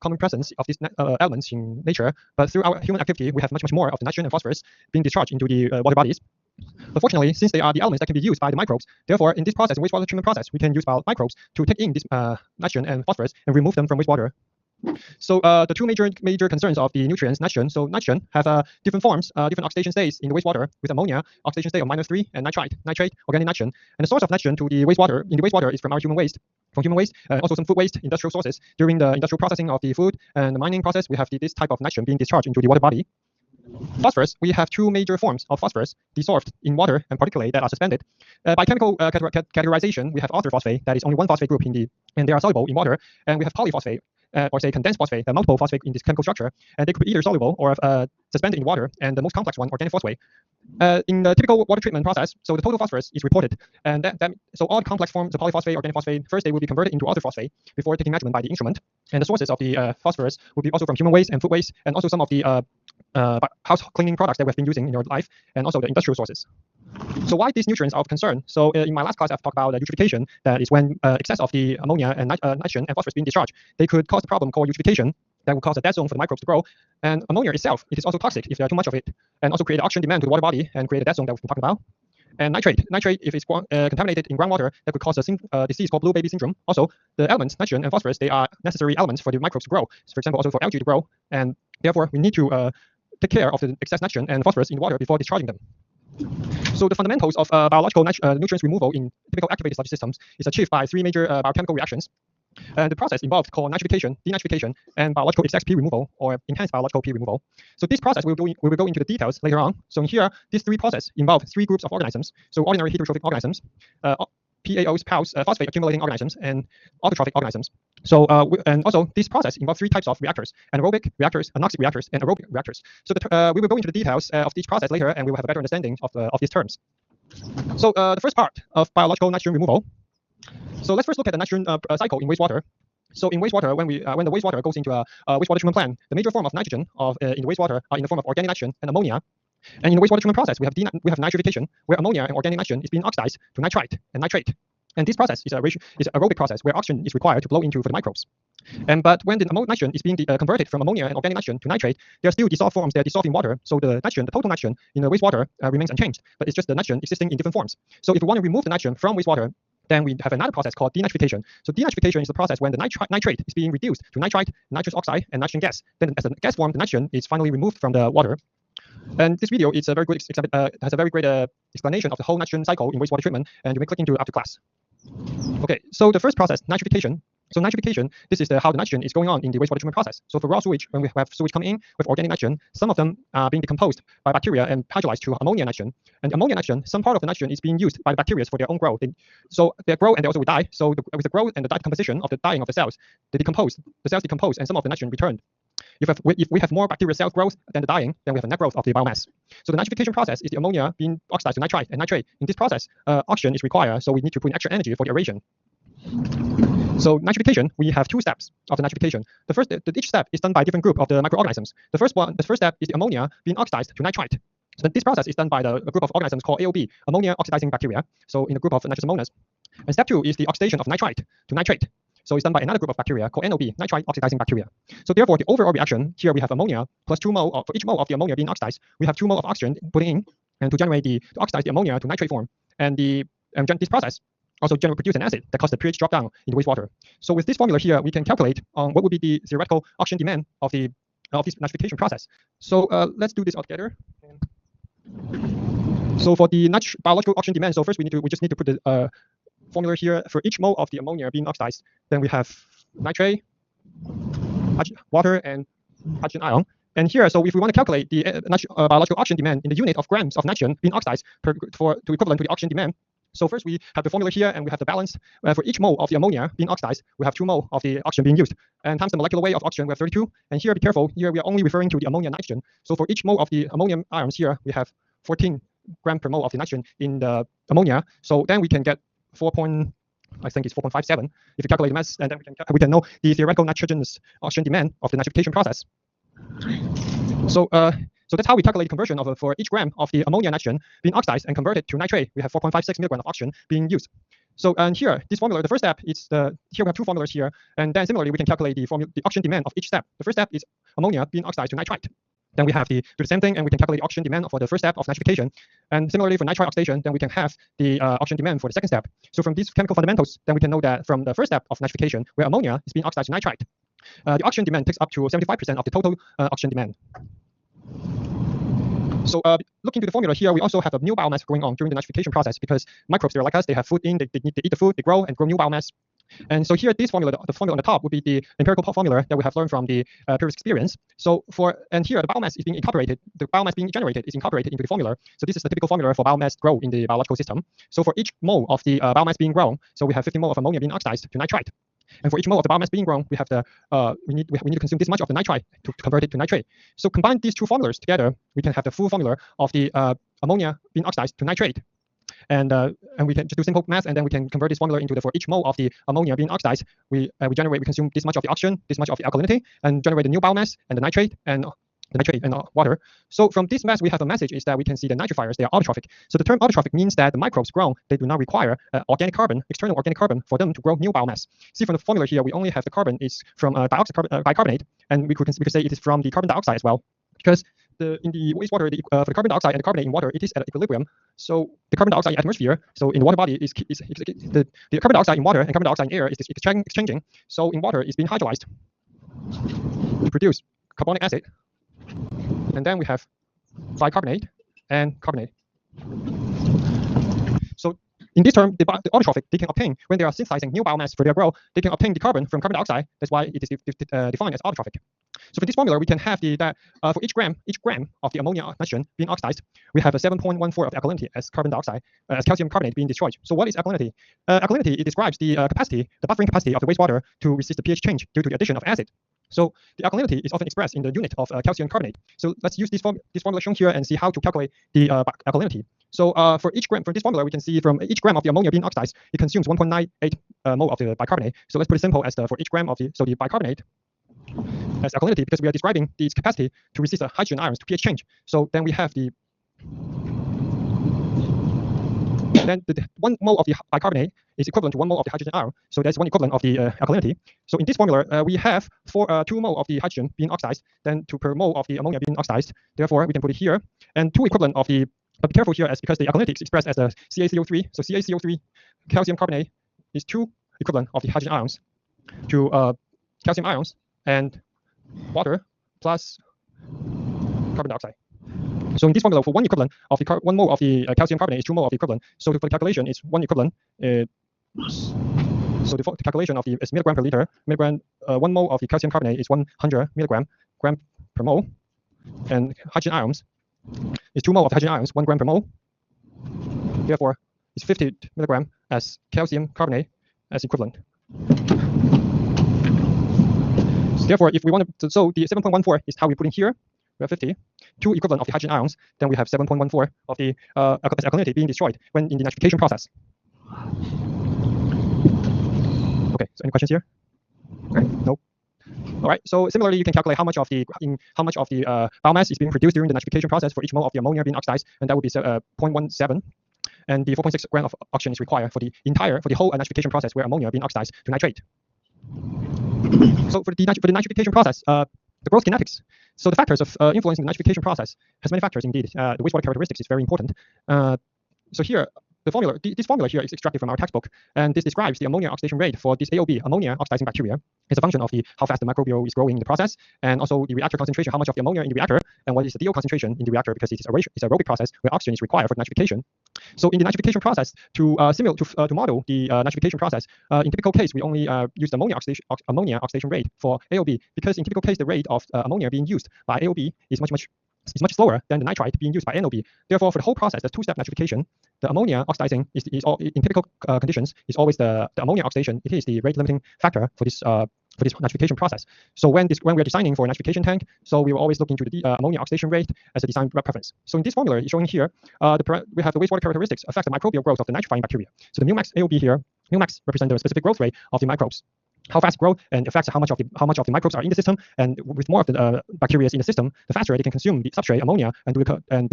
Common presence of these elements in nature, but through our human activity, we have much more of the nitrogen and phosphorus being discharged into the water bodies. But fortunately, since they are the elements that can be used by the microbes, therefore, in this process, wastewater treatment process, we can use microbes to take in this nitrogen and phosphorus and remove them from wastewater. So the two major concerns of the nutrients, nitrogen. So nitrogen have different forms, different oxidation states in the wastewater. With ammonia, oxidation state of -3, and nitrate, organic nitrogen. And the source of nitrogen to the wastewater is from our human waste. From human waste, also some food waste, industrial sources. During the industrial processing of the food and the mining process, we have this type of nitrogen being discharged into the water body. Phosphorus, we have two major forms of phosphorus dissolved in water and particulate that are suspended. By chemical categorization, we have orthophosphate, that is only one phosphate group and they are soluble in water. And we have polyphosphate, or say condensed phosphate, multiple phosphate in this chemical structure, and they could be either soluble or suspended in water, and the most complex one, organic phosphate. In the typical water treatment process, so the total phosphorus is reported, and so all the complex forms of polyphosphate, organic phosphate, first they will be converted into orthophosphate before taking measurement by the instrument, and the sources of the phosphorus will be also from human waste and food waste, and also some of the house cleaning products that we have been using in your life, and also the industrial sources. So why these nutrients are of concern? So in my last class, I've talked about eutrophication, that is when excess of the ammonia and nitrogen and phosphorus being discharged, they could cause a problem called eutrophication that will cause a dead zone for the microbes to grow. And ammonia itself, it is also toxic if there are too much of it, and also create oxygen demand to the water body and create a dead zone that we've been talking about. And nitrate, if it's contaminated in groundwater, that could cause a disease called blue baby syndrome. Also, the elements, nitrogen and phosphorus, they are necessary elements for the microbes to grow. So for example, also for algae to grow, and therefore we need to take care of the excess nitrogen and phosphorus in water before discharging them. So the fundamentals of biological nutrients removal in typical activated sludge systems is achieved by three major biochemical reactions. And the process involved called nitrification, denitrification, and biological excess P removal, or enhanced biological P removal. So this process we will go into the details later on. So in here, these three processes involve three groups of organisms. So ordinary heterotrophic organisms, PAOs, PAOs, phosphate accumulating organisms, and autotrophic organisms. So and also this process involves three types of reactors: anaerobic reactors, anoxic reactors, and aerobic reactors. So we will go into the details of each process later, and we will have a better understanding of these terms. So the first part of biological nitrogen removal. So let's first look at the nitrogen cycle in wastewater. So in wastewater, when the wastewater goes into a wastewater treatment plant, the major form of nitrogen in the wastewater are in the form of organic nitrogen and ammonia. And in the wastewater treatment process, we have nitrification, where ammonia and organic nitrogen is being oxidized to nitrite and nitrate. And this process is an aerobic process where oxygen is required to blow into for the microbes. But when the nitrogen is being converted from ammonia and organic nitrogen to nitrate, there are still dissolved forms that are dissolved in water. So the total nitrogen in the wastewater remains unchanged, but it's just the nitrogen existing in different forms. So if we want to remove the nitrogen from wastewater, then we have another process called denitrification. So denitrification is the process when the nitrate is being reduced to nitrite, nitrous oxide, and nitrogen gas. Then as a gas form, the nitrogen is finally removed from the water. And this video is a very good has a very great explanation of the whole nitrogen cycle in wastewater treatment, and you may click into it after class. Okay, so the first process, nitrification. So nitrification, this is how the nitrogen is going on in the wastewater treatment process. So for raw sewage, when we have sewage coming in with organic nitrogen, some of them are being decomposed by bacteria and hydrolyzed to ammonia nitrogen. And ammonia nitrogen, some part of the nitrogen is being used by the bacteria for their own growth. So they grow and they also will die. So with the growth and the decomposition of the dying of the cells, the cells decompose and some of the nitrogen returned. If we have more bacterial cell growth than the dying, then we have a net growth of the biomass. So the nitrification process is the ammonia being oxidized to nitrite and nitrate. In this process, oxygen is required, so we need to put in extra energy for the aeration. So nitrification, we have two steps of the nitrification. Each step is done by a different group of the microorganisms. The first step is the ammonia being oxidized to nitrite. So this process is done by a group of organisms called AOB, ammonia oxidizing bacteria. So in the group of nitrosomonas. And step 2 is the oxidation of nitrite to nitrate. So it's done by another group of bacteria called NOB, nitrite oxidizing bacteria. So therefore, the overall reaction here we have ammonia plus 2 mole for each mole of the ammonia being oxidized, we have 2 mole of oxygen putting in, and to generate to oxidize the ammonia to nitrate form. And this process also produce an acid that causes the pH drop down in the wastewater. So with this formula here, we can calculate what would be the theoretical oxygen demand of this nitrification process. So let's do this all together. So for the biological oxygen demand, so first we just need to put the formula here for each mole of the ammonia being oxidized. Then we have nitrate, water, and hydrogen ion. And here, so if we want to calculate the biological oxygen demand in the unit of grams of nitrogen being oxidized to equivalent to the oxygen demand. So first we have the formula here, and we have the balance for each mole of the ammonia being oxidized. We have 2 mole of the oxygen being used, and times the molecular weight of oxygen, we have 32. And here, be careful. Here we are only referring to the ammonia and nitrogen. So for each mole of the ammonium ions here, we have 14 grams per mole of the nitrogen in the ammonia. So then we can get 4.4 I think it's 4.57. If you calculate the mass, and then we can know the theoretical nitrogenous oxygen demand of the nitrification process. So that's how we calculate the conversion of for each gram of the ammonia nitrogen being oxidized and converted to nitrate. We have 4.56 milligrams of oxygen being used. So and here, this formula, the first step is here we have two formulas here, and then similarly we can calculate the oxygen demand of each step. The first step is ammonia being oxidized to nitrite. Then we have do the same thing, and we can calculate the oxygen demand for the first step of nitrification. And similarly for nitrite oxidation, then we can have the oxygen demand for the second step. So from these chemical fundamentals, then we can know that from the first step of nitrification, where ammonia is being oxidized to nitrite, the oxygen demand takes up to 75% of the total oxygen demand. So looking to the formula here, we also have a new biomass going on during the nitrification process because microbes, they're like us, they have food in, they eat the food, they grow and grow new biomass. And so here, this formula, the formula on the top would be the empirical formula that we have learned from the previous experience. So and here the biomass is being incorporated, the biomass being generated is incorporated into the formula. So this is the typical formula for biomass grow in the biological system. So for each mole of the biomass being grown, so we have 50 mole of ammonia being oxidized to nitrite. And for each mole of the biomass being grown, we have we need to consume this much of the nitrite to convert it to nitrate. So combine these two formulas together, we can have the full formula of the ammonia being oxidized to nitrate. And we can just do simple math, and then we can convert this formula into for each mole of the ammonia being oxidized, we consume this much of the oxygen, this much of the alkalinity, and generate the new biomass and the nitrate and water. So from this math, we have a message is that we can see the nitrifiers, they are autotrophic. So the term autotrophic means that the microbes grown, they do not require organic carbon, external organic carbon, for them to grow new biomass. See from the formula here, we only have the carbon is from bicarbonate, and we could say it is from the carbon dioxide as well, because in the wastewater, for the carbon dioxide and the carbonate in water, it is at equilibrium. So the carbon dioxide in atmosphere, so in the water body the carbon dioxide in water and carbon dioxide in air is exchanging. So in water, it's being hydrolyzed to produce carbonic acid, and then we have bicarbonate and carbonate. So in this term, the autotrophic, they can obtain, when they are synthesizing new biomass for their growth, they can obtain the carbon from carbon dioxide. That's why it is defined as autotrophic. So for this formula, we can have for each gram of the ammonia nitrogen being oxidized, we have a 7.14 of alkalinity as carbon dioxide, as calcium carbonate being destroyed. So what is alkalinity? Alkalinity, it describes the buffering capacity of the wastewater to resist the pH change due to the addition of acid. So the alkalinity is often expressed in the unit of calcium carbonate. So let's use this formula shown here and see how to calculate the alkalinity. So for each gram, from this formula, we can see from each gram of the ammonia being oxidized, it consumes 1.98 mole of the bicarbonate. So let's put it simple as for each gram of the bicarbonate as alkalinity, because we are describing its capacity to resist the hydrogen ions to pH change. So then we have the 1 mole of the bicarbonate is equivalent to 1 mole of the hydrogen ion. So that's one equivalent of the alkalinity. So in this formula, we have 2 mole of the hydrogen being oxidized, then 2 per mole of the ammonia being oxidized. Therefore, we can put it here, and 2 equivalent of the. But be careful here, as because the alkalinity is expressed as a CaCO3. So CaCO3, calcium carbonate, is 2 equivalent of the hydrogen ions to calcium ions and water plus carbon dioxide. So in this formula, for 1 equivalent of the 1 mole of the calcium carbonate is 2 mole of the equivalent. So for the calculation, it's 1 equivalent. So the calculation of the is milligram per liter. 1 mole of the calcium carbonate is 100 gram per mole, and hydrogen ions is 2 mole of hydrogen ions, 1 gram per mole. Therefore, it's 50 milligram as calcium carbonate as equivalent. So therefore, if we want to, so the 7.14 is how we put in here. We have 50, 2 equivalent of the hydrogen ions. Then we have 7.14 of the alkalinity being destroyed when in the nitrification process. Okay, so any questions here? Okay, no. All right. So similarly, you can calculate how much of the biomass is being produced during the nitrification process for each mole of the ammonia being oxidized, and that would be 0.17. And the 4.6 gram of oxygen is required for the whole nitrification process where ammonia being oxidized to nitrate. So for the nitrification process, the growth kinetics. So the factors of influencing the nitrification process has many factors indeed. The wastewater characteristics is very important. So here, this formula here is extracted from our textbook, and this describes the ammonia oxidation rate for this AOB, ammonia oxidizing bacteria. It's a function of how fast the microbial is growing in the process, and also the reactor concentration, how much of the ammonia in the reactor, and what is the DO concentration in the reactor, because it's a aerobic process where oxygen is required for nitrification. So in the nitrification process, to model the nitrification process, in typical case, we only use the ammonia oxidation rate for AOB, because in typical case, the rate of ammonia being used by AOB is much slower than the nitrite being used by NOB. Therefore, for the whole process, the 2-step nitrification, the ammonia oxidizing is all, in typical conditions is always the ammonia oxidation. It is the rate limiting factor for this for this nitrification process. So when we are designing for a nitrification tank, so we will always look into the ammonia oxidation rate as a design preference. So in this formula showing here, we have the wastewater characteristics affect the microbial growth of the nitrifying bacteria. So the μmax AOB here, μmax represents the specific growth rate of the microbes, how fast grow, and affects how much of the microbes are in the system. And with more of the bacteria in the system, the faster they can consume the substrate ammonia and do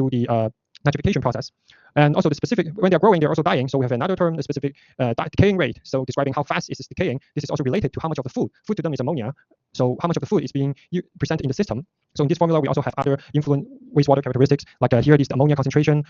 the nitrification process. And also the specific, when they're growing, they're also dying. So we have another term, the specific decaying rate. So describing how fast it is decaying. This is also related to how much of the food to them is ammonia. So how much of the food is being presented in the system. So in this formula, we also have other influent wastewater characteristics. Like here is the ammonia concentration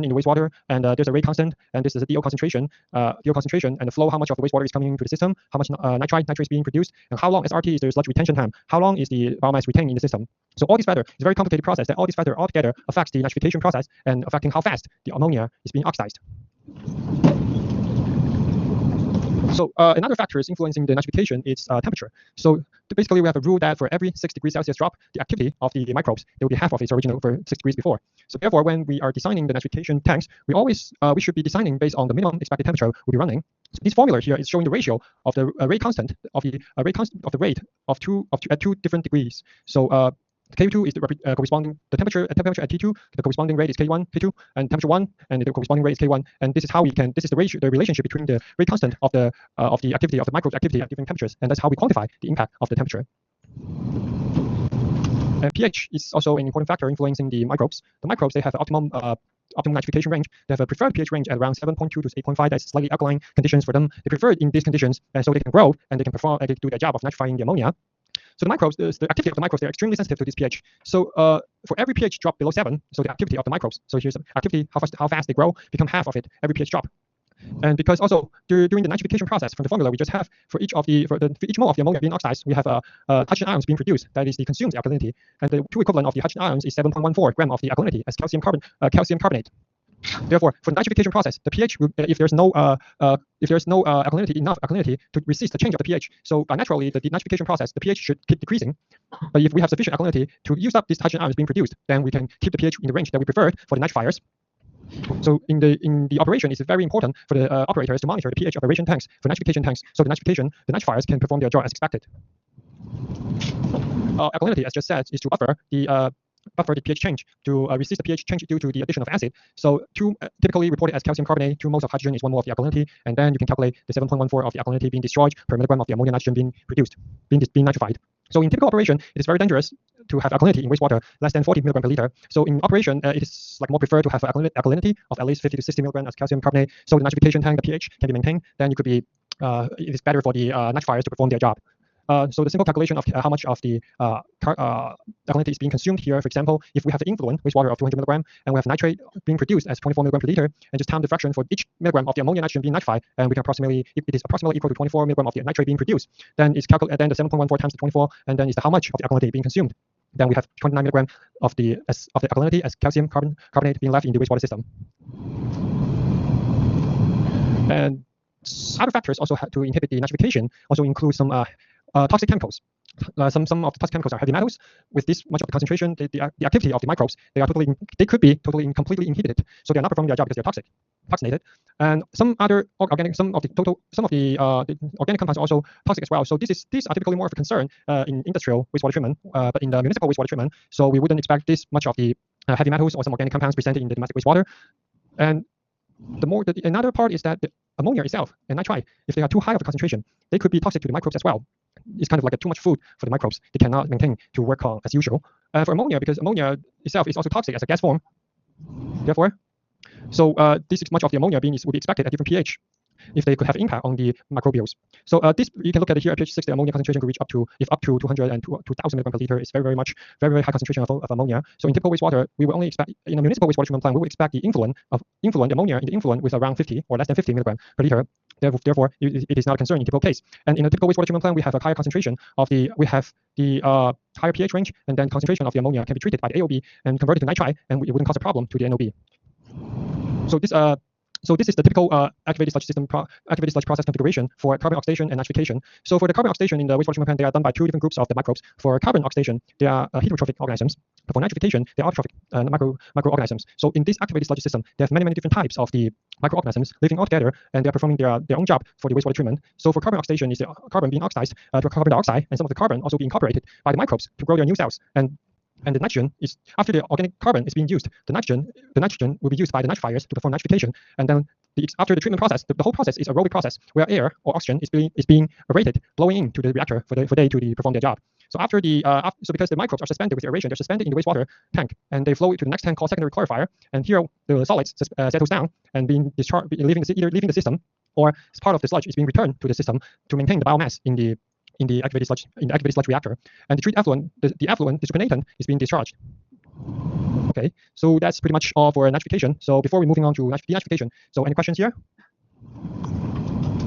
in the wastewater, and there's a rate constant, and this is a DO concentration, and the flow, how much of the wastewater is coming into the system, how much nitrate is being produced, and how long SRT is the sludge retention time, how long is the biomass retained in the system. So all these factors, it's a very complicated process that all these factors altogether affects the nitrification process and affecting how fast the ammonia is being oxidized. So another factor is influencing the nitrification is temperature. So basically, we have a rule that for every 6 degrees Celsius drop, the activity of the microbes, it will be half of its original for 6 degrees before. So therefore, when we are designing the nitrification tanks, we should be designing based on the minimum expected temperature we'll be running. So this formula here is showing the ratio of the rate constant of the rate at 2 different degrees. So K2 is the corresponding the temperature at T2. The corresponding rate is K1, K2, and temperature 1, and the corresponding rate is K1. And this is how we can. This is the ratio, the relationship between the rate constant of the activity of the microbes activity at different temperatures, and that's how we quantify the impact of the temperature. And pH is also an important factor influencing the microbes. The microbes, they have optimum nitrification range. They have a preferred pH range at around 7.2 to 8.5. That's slightly alkaline conditions for them. They prefer it in these conditions, and so they can grow and they can perform and they do their job of nitrifying the ammonia. So the microbes, the activity of the microbes, they're extremely sensitive to this pH. So for every pH drop below 7, so the activity of the microbes, so here's the activity, how fast they grow, become half of it every pH drop. And because also during the nitrification process, from the formula we just have for each mole of the ammonia being oxidized, we have hydrogen ions being produced. That is the consumed alkalinity, and the true equivalent of the hydrogen ions is 7.14 gram of the alkalinity as calcium carbonate. Therefore, for the nitrification process, the pH, if there's no enough alkalinity to resist the change of the pH, so naturally the nitrification process, the pH should keep decreasing. But if we have sufficient alkalinity to use up these hydrogen ions being produced, then we can keep the pH in the range that we preferred for the nitrifiers. So in the operation, it's very important for the operators to monitor the pH of aeration tanks for nitrification tanks, so the nitrifiers can perform their job as expected. Alkalinity, as just said, is to buffer the pH change, to resist the pH change due to the addition of acid. So typically reported as calcium carbonate, 2 moles of hydrogen is 1 mole of the alkalinity, and then you can calculate the 7.14 of the alkalinity being discharged per milligram of the ammonia nitrogen being produced, being nitrified. So in typical operation, it is very dangerous to have alkalinity in wastewater less than 40 milligram per liter. So in operation, it is more preferred to have alkalinity of at least 50 to 60 milligram as calcium carbonate. So the nitrification tank, the pH can be maintained. Then you could be, it is better for the nitrifiers to perform their job. So the simple calculation of how much of the alkalinity is being consumed here, for example, if we have the influent wastewater of 200 milligram and we have nitrate being produced as 24 milligram per liter, and just time the fraction for each milligram of the ammonia nitrogen being nitrified, and we can if it is approximately equal to 24 milligram of the nitrate being produced, then it's calculated, then the 7.14 times the 24, and then is the how much of the alkalinity being consumed. Then we have 29 milligram of the alkalinity as calcium carbonate being left in the wastewater system. And other factors also to inhibit the nitrification also include some toxic chemicals. Some of the toxic chemicals are heavy metals. With this much of the concentration, the activity of the microbes, they could be completely inhibited. So they are not performing their job because they are toxinated. And some of the organic compounds are also toxic as well. So these are typically more of a concern in industrial wastewater treatment, but in the municipal wastewater treatment, so we wouldn't expect this much of the heavy metals or some organic compounds presented in the domestic wastewater. And another part is that the ammonia itself and nitrite, if they are too high of a concentration, they could be toxic to the microbes as well. It's kind of like too much food for the microbes. They cannot maintain to work as usual. For ammonia, because ammonia itself is also toxic as a gas form. Therefore, so this much of the ammonia would be expected at different pH if they could have impact on the microbials. So this you can look at it here at pH 6, the ammonia concentration could reach up to 200 and 2,000 milligram per liter. It's very high concentration of ammonia. So in typical wastewater, we will only expect in a municipal wastewater treatment plant, we will expect the influent ammonia in the influent with around 50 or less than 50 milligram per liter. Therefore, it is not a concern in typical case. And in a typical wastewater treatment plant, we have a higher concentration of the higher pH range, and then concentration of the ammonia can be treated by the AOB and converted to nitrite, and it wouldn't cause a problem to the NOB. So this So this is the typical activated sludge process configuration for carbon oxidation and nitrification. So for the carbon oxidation in the wastewater treatment plant, they are done by two different groups of the microbes. For carbon oxidation, they are heterotrophic organisms. But for nitrification, they are autotrophic microorganisms. So in this activated sludge system, they have many different types of the microorganisms living all together, and they are performing their own job for the wastewater treatment. So for carbon oxidation, is the carbon being oxidized to carbon dioxide, and some of the carbon also being incorporated by the microbes to grow their new cells. And the nitrogen is, after the organic carbon is being used, the nitrogen will be used by the nitrifiers to perform nitrification. And then after the treatment process, the whole process is a aerobic process where air or oxygen is being aerated, blowing into the reactor for they to perform their job. So because the microbes are suspended with aeration, they're suspended in the wastewater tank, and they flow to the next tank called secondary clarifier. And here the solids settles down and being discharged, either leaving the system, or as part of the sludge is being returned to the system to maintain the biomass in the activated sludge reactor. And the treat effluent, the effluent, the supernatant, is being discharged. Okay, so that's pretty much all for nitrification. So before we moving on to denitrification, so any questions here?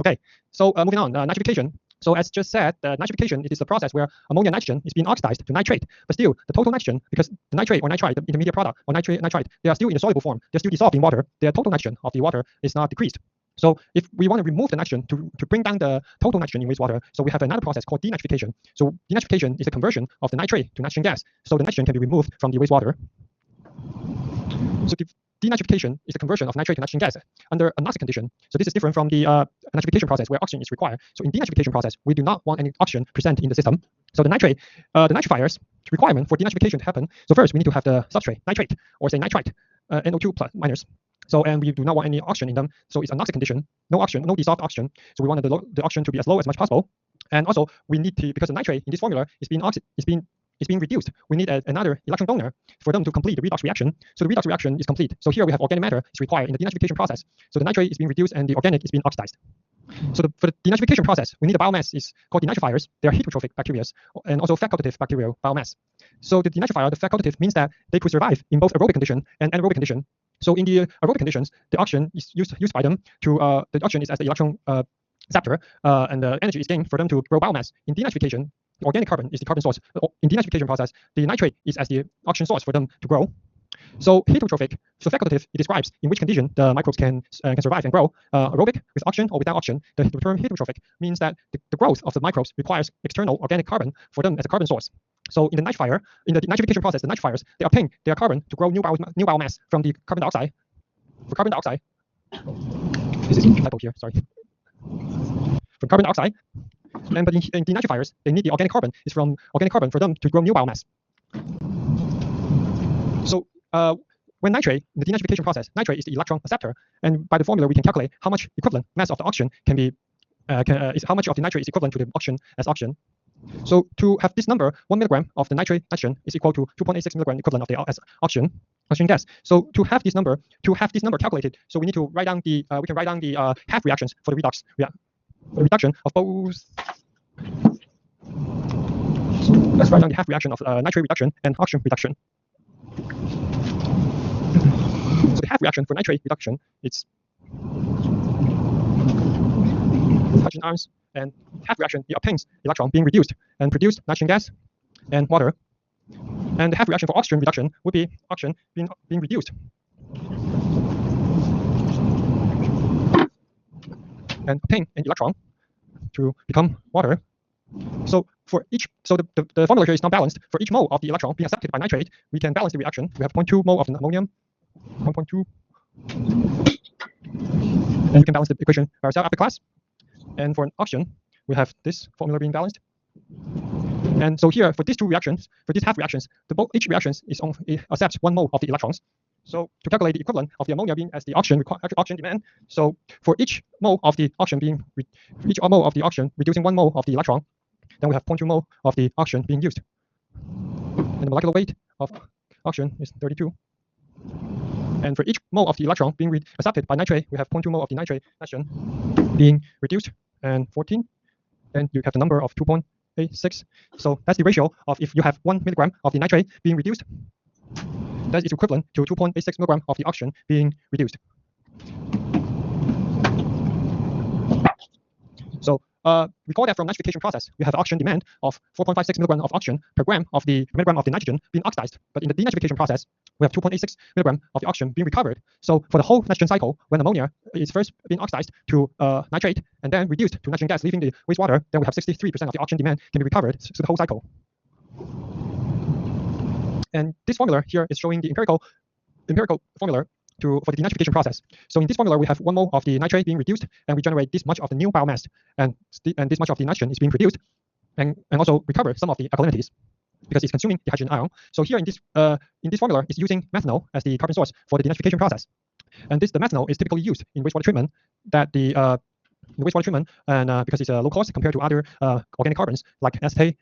Okay, so moving on, nitrification. So as just said, nitrification, it is the process where ammonia nitrogen is being oxidized to nitrate, but still the total nitrogen, because the nitrate or nitrite, the intermediate product, or nitrite, they are still in a soluble form, they're still dissolved in water, their total nitrogen of the water is not decreased. So if we want to remove the nitrogen to bring down the total nitrogen in wastewater, so we have another process called denitrification. So denitrification is a conversion of the nitrate to nitrogen gas, so the nitrogen can be removed from the wastewater. So denitrification is the conversion of nitrate to nitrogen gas under anoxic condition. So this is different from the nitrification process where oxygen is required. So in denitrification process, we do not want any oxygen present in the system. So the nitrifiers requirement for denitrification to happen. So first we need to have the substrate nitrate, or say nitrite, NO2 plus minus. So, and we do not want any oxygen in them. So it's anoxic condition, no oxygen, no dissolved oxygen. So we want the oxygen to be as low as much possible. And also we need to, because the nitrate in this formula is being reduced, we need another electron donor for them to complete the redox reaction. So the redox reaction is complete. So here we have organic matter is required in the denitrification process. So the nitrate is being reduced and the organic is being oxidized. So for the denitrification process, we need a biomass is called denitrifiers. They are heterotrophic bacteria and also facultative bacterial biomass. So the denitrifier, the facultative, means that they could survive in both aerobic condition and anaerobic condition. So in the aerobic conditions, the oxygen is used by them to the oxygen is as the electron receptor, and the energy is gained for them to grow biomass. In denitrification, the organic carbon is the carbon source. In denitrification process, the nitrate is as the oxygen source for them to grow. So heterotrophic, so facultative, it describes in which condition the microbes can survive and grow. Aerobic with oxygen or without oxygen. The term heterotrophic means that the growth of the microbes requires external organic carbon for them as a carbon source. So in the nitrification process, the nitrifiers, they obtain their carbon to grow new biomass from the carbon dioxide. For carbon dioxide, this is a typo here, sorry. From carbon dioxide, but in denitrifiers, they need the organic carbon. It's from organic carbon for them to grow new biomass. So when nitrate, in the denitrification process, nitrate is the electron acceptor, and by the formula we can calculate how much equivalent mass of the oxygen can be, how much of the nitrate is equivalent to the oxygen as oxygen. So to have this number, 1 milligram of the nitrate nitrogen is equal to 2.86 milligram equivalent of the oxygen gas. So to have this number calculated, so we need to write down the we can write down the half reactions for the reduction of both. So let's write down the half reaction of nitrate reduction and oxygen reduction. So the half reaction for nitrate reduction, it's hydrogen ions, and half reaction, it obtains electron being reduced and produce nitrogen gas and water. And the half reaction for oxygen reduction would be oxygen being reduced and obtain an electron to become water. So for each, so the formula here is not balanced. For each mole of the electron being accepted by nitrate, we can balance the reaction. We have 0.2 mole of the ammonium, 1.2, and you can balance the equation by ourselves after class. And for an oxygen, we have this formula being balanced. And so here, for these two reactions, for these half reactions, each reaction accepts 1 mole of the electrons. So to calculate the equivalent of the ammonia being as the oxygen demand, so for each mole of the oxygen reducing 1 mole of the electron, then we have 0.2 mole of the oxygen being used. And the molecular weight of oxygen is 32. And for each mole of the electron being accepted by nitrate, we have 0.2 mole of the nitrate nitrogen being reduced, and 14. And you have the number of 2.86. So that's the ratio of if you have 1 milligram of the nitrate being reduced, that is equivalent to 2.86 milligram of the oxygen being reduced. So recall that from nitrification process, we have oxygen demand of 4.56 milligram of oxygen per gram of the nitrogen being oxidized. But in the denitrification process, we have 2.86 milligram of the oxygen being recovered. So for the whole nitrogen cycle, when ammonia is first being oxidized to nitrate and then reduced to nitrogen gas leaving the wastewater, then we have 63% of the oxygen demand can be recovered through the whole cycle. And this formula here is showing the empirical formula for the denitrification process. So in this formula, we have 1 mole of the nitrate being reduced, and we generate this much of the new biomass, and this much of the nitrogen is being produced, and also recover some of the alkalinities because it's consuming the hydrogen ion. So here in this formula, it's using methanol as the carbon source for the denitrification process, and the methanol is typically used in wastewater treatment. In wastewater treatment, and because it's low cost compared to other organic carbons like acetate.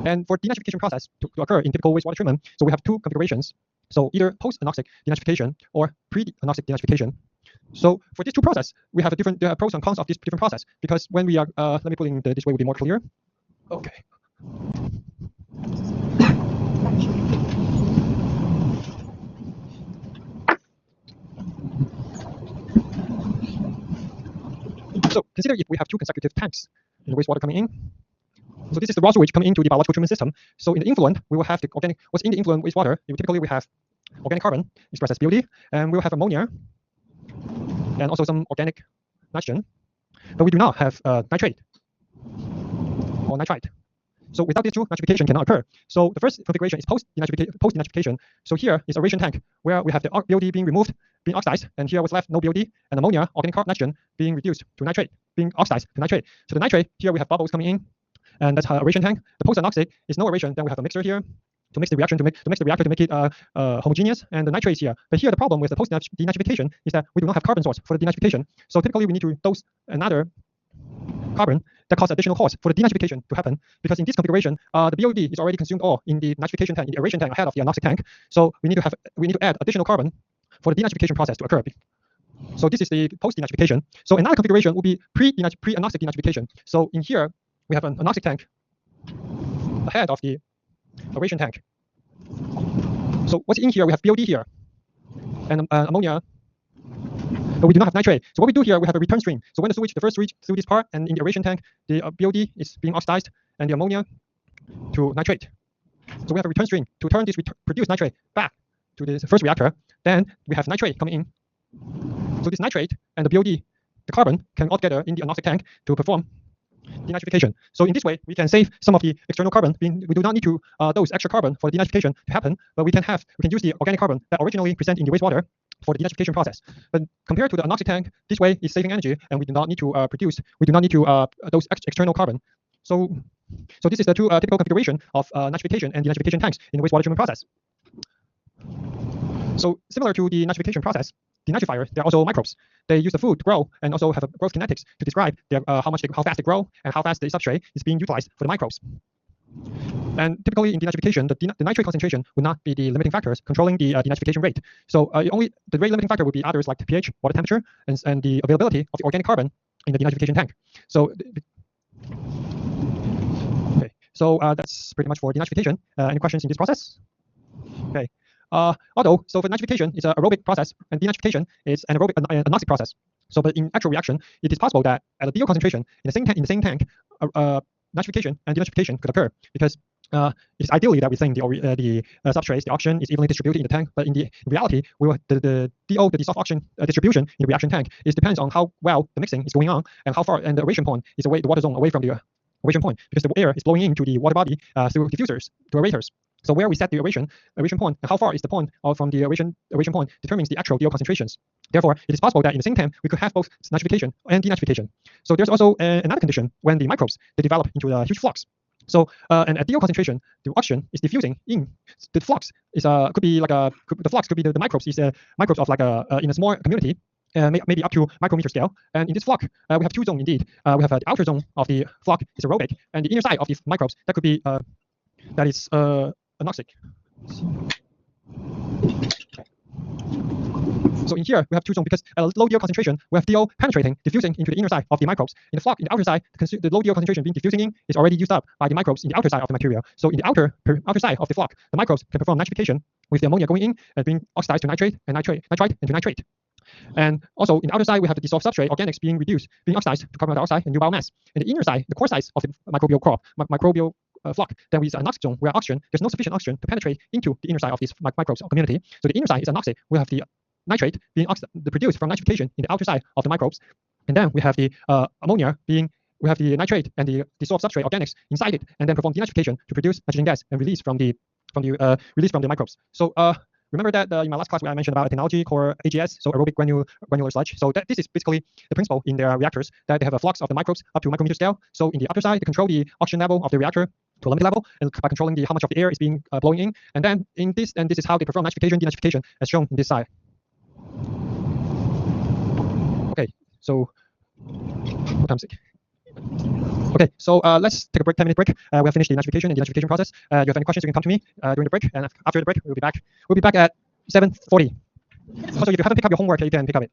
And for denitrification process to occur in typical wastewater treatment, so we have 2 configurations. So either post-anoxic denitrification or pre-anoxic denitrification. So for these 2 processes, we have different pros and cons of this different process, because when we are, let me put it in this way will be more clear. Okay. So consider if we have 2 consecutive tanks in the wastewater coming in. So this is the raw sewage coming into the biological treatment system. So in the influent, we will have the organic, what's in the influent wastewater, typically we have organic carbon expressed as BOD, and we will have ammonia, and also some organic nitrogen, but we do not have nitrate or nitrite. So without these 2, nitrification cannot occur. So the first configuration is post-denitrification. So here is a aeration tank where we have the BOD being removed, being oxidized, and here what's left, no BOD, and ammonia, organic nitrogen, being reduced to nitrate, being oxidized to nitrate. So the nitrate, here we have bubbles coming in, and that's our aeration tank. The post-anoxic is no aeration. Then we have a mixer here to mix the reaction to mix the reactor to make it homogeneous, and the nitrates here. But here the problem with the post-denitrification is that we do not have carbon source for the denitrification. So typically we need to dose another carbon that causes additional cost for the denitrification to happen, because in this configuration the BOD is already consumed all in the nitrification tank, in the aeration tank ahead of the anoxic tank. So we need to add additional carbon for the denitrification process to occur. So this is the post-denitrification. So another configuration will be pre-anoxic denitrification. So in here we have an anoxic tank ahead of the aeration tank. So what's in here? We have BOD here and ammonia, but we do not have nitrate. So what we do here, we have a return stream. So when the first sewage through this part, and in the aeration tank, the BOD is being oxidized, and the ammonia to nitrate. So we have a return stream to turn this produced nitrate back to the first reactor. Then we have nitrate coming in. So this nitrate and the BOD, the carbon, can all together in the anoxic tank to perform denitrification. So in this way, we can save some of the external carbon. We do not need to dose extra carbon for the denitrification to happen, but we can use the organic carbon that originally present in the wastewater for the denitrification process. But compared to the anoxic tank, this way is saving energy, and we do not need to dose external carbon. So this is the 2 typical configuration of nitrification and denitrification tanks in the wastewater treatment process. So similar to the nitrification process, denitrifiers, they're also microbes. They use the food to grow, and also have growth kinetics to describe how fast they grow and how fast the substrate is being utilized for the microbes. And typically in denitrification, the nitrate concentration would not be the limiting factors controlling the denitrification rate. So the rate limiting factor would be others like the pH, water temperature, and the availability of the organic carbon in the denitrification tank. So okay, so that's pretty much for denitrification. Any questions in this process? Okay. So for nitrification, it's an aerobic process, and denitrification is an anoxic process. So, but in actual reaction, it is possible that at a DO concentration in the same tank, nitrification and denitrification could occur, because it's ideally that we think the substrates, the oxygen, is evenly distributed in the tank. But in reality, the DO, the dissolved oxygen distribution in the reaction tank, depends on how well the mixing is going on and how far, and the aeration point is away, the water zone away from the aeration point, because the air is blowing into the water body through diffusers to aerators. So where we set the aeration point and how far is the point from the aeration point determines the actual DO concentrations. Therefore, it is possible that in the same time we could have both nitrification and denitrification. So there's also another condition when the microbes, they develop into a huge flux. So and at DO concentration, the oxygen is diffusing in the flux is could be like the flux could be the microbes is microbes of like in a small community. Maybe up to micrometer scale. And in this flock, we have 2 zones indeed. We have the outer zone of the flock is aerobic, and the inner side of the microbes that could be that is anoxic. So in here we have 2 zones, because at a low DO concentration we have DO penetrating, diffusing into the inner side of the microbes. In the flock, in the outer side, the low DO concentration being diffusing in is already used up by the microbes in the outer side of the material. So in the outer side of the flock, the microbes can perform nitrification with the ammonia going in and being oxidized to nitrate and nitrite into nitrate. And also in the outer side, we have the dissolved substrate organics being reduced, being oxidized to carbon dioxide and new biomass. And the inner side, the core size of the microbial crop, microbial flock, then we use an anoxic zone where oxygen, there's no sufficient oxygen to penetrate into the inner side of this microbes community. So the inner side is anoxic. We have the nitrate being produced from nitrification in the outer side of the microbes. And then we have the ammonia being, we have the nitrate and the dissolved substrate organics inside it, and then perform denitrification to produce nitrogen gas and release from the microbes. So remember that in my last class where I mentioned about technology core AGS, so aerobic granular sludge. So this is basically the principle in their reactors, that they have a flux of the microbes up to micrometer scale. So in the upper side, they control the oxygen level of the reactor to a limited level, and by controlling how much of the air is being blowing in. And then this is how they perform nitrification, denitrification, as shown in this side. Okay, so what time is it? Okay, so let's take a break, 10-minute break. We have finished the nitrification and denitrification process. If you have any questions, you can come to me during the break, and after the break, we'll be back. We'll be back at 7:40. Also, if you haven't picked up your homework, you can pick up it.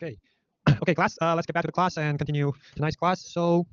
Okay. Okay, class. Let's get back to the class and continue tonight's class. So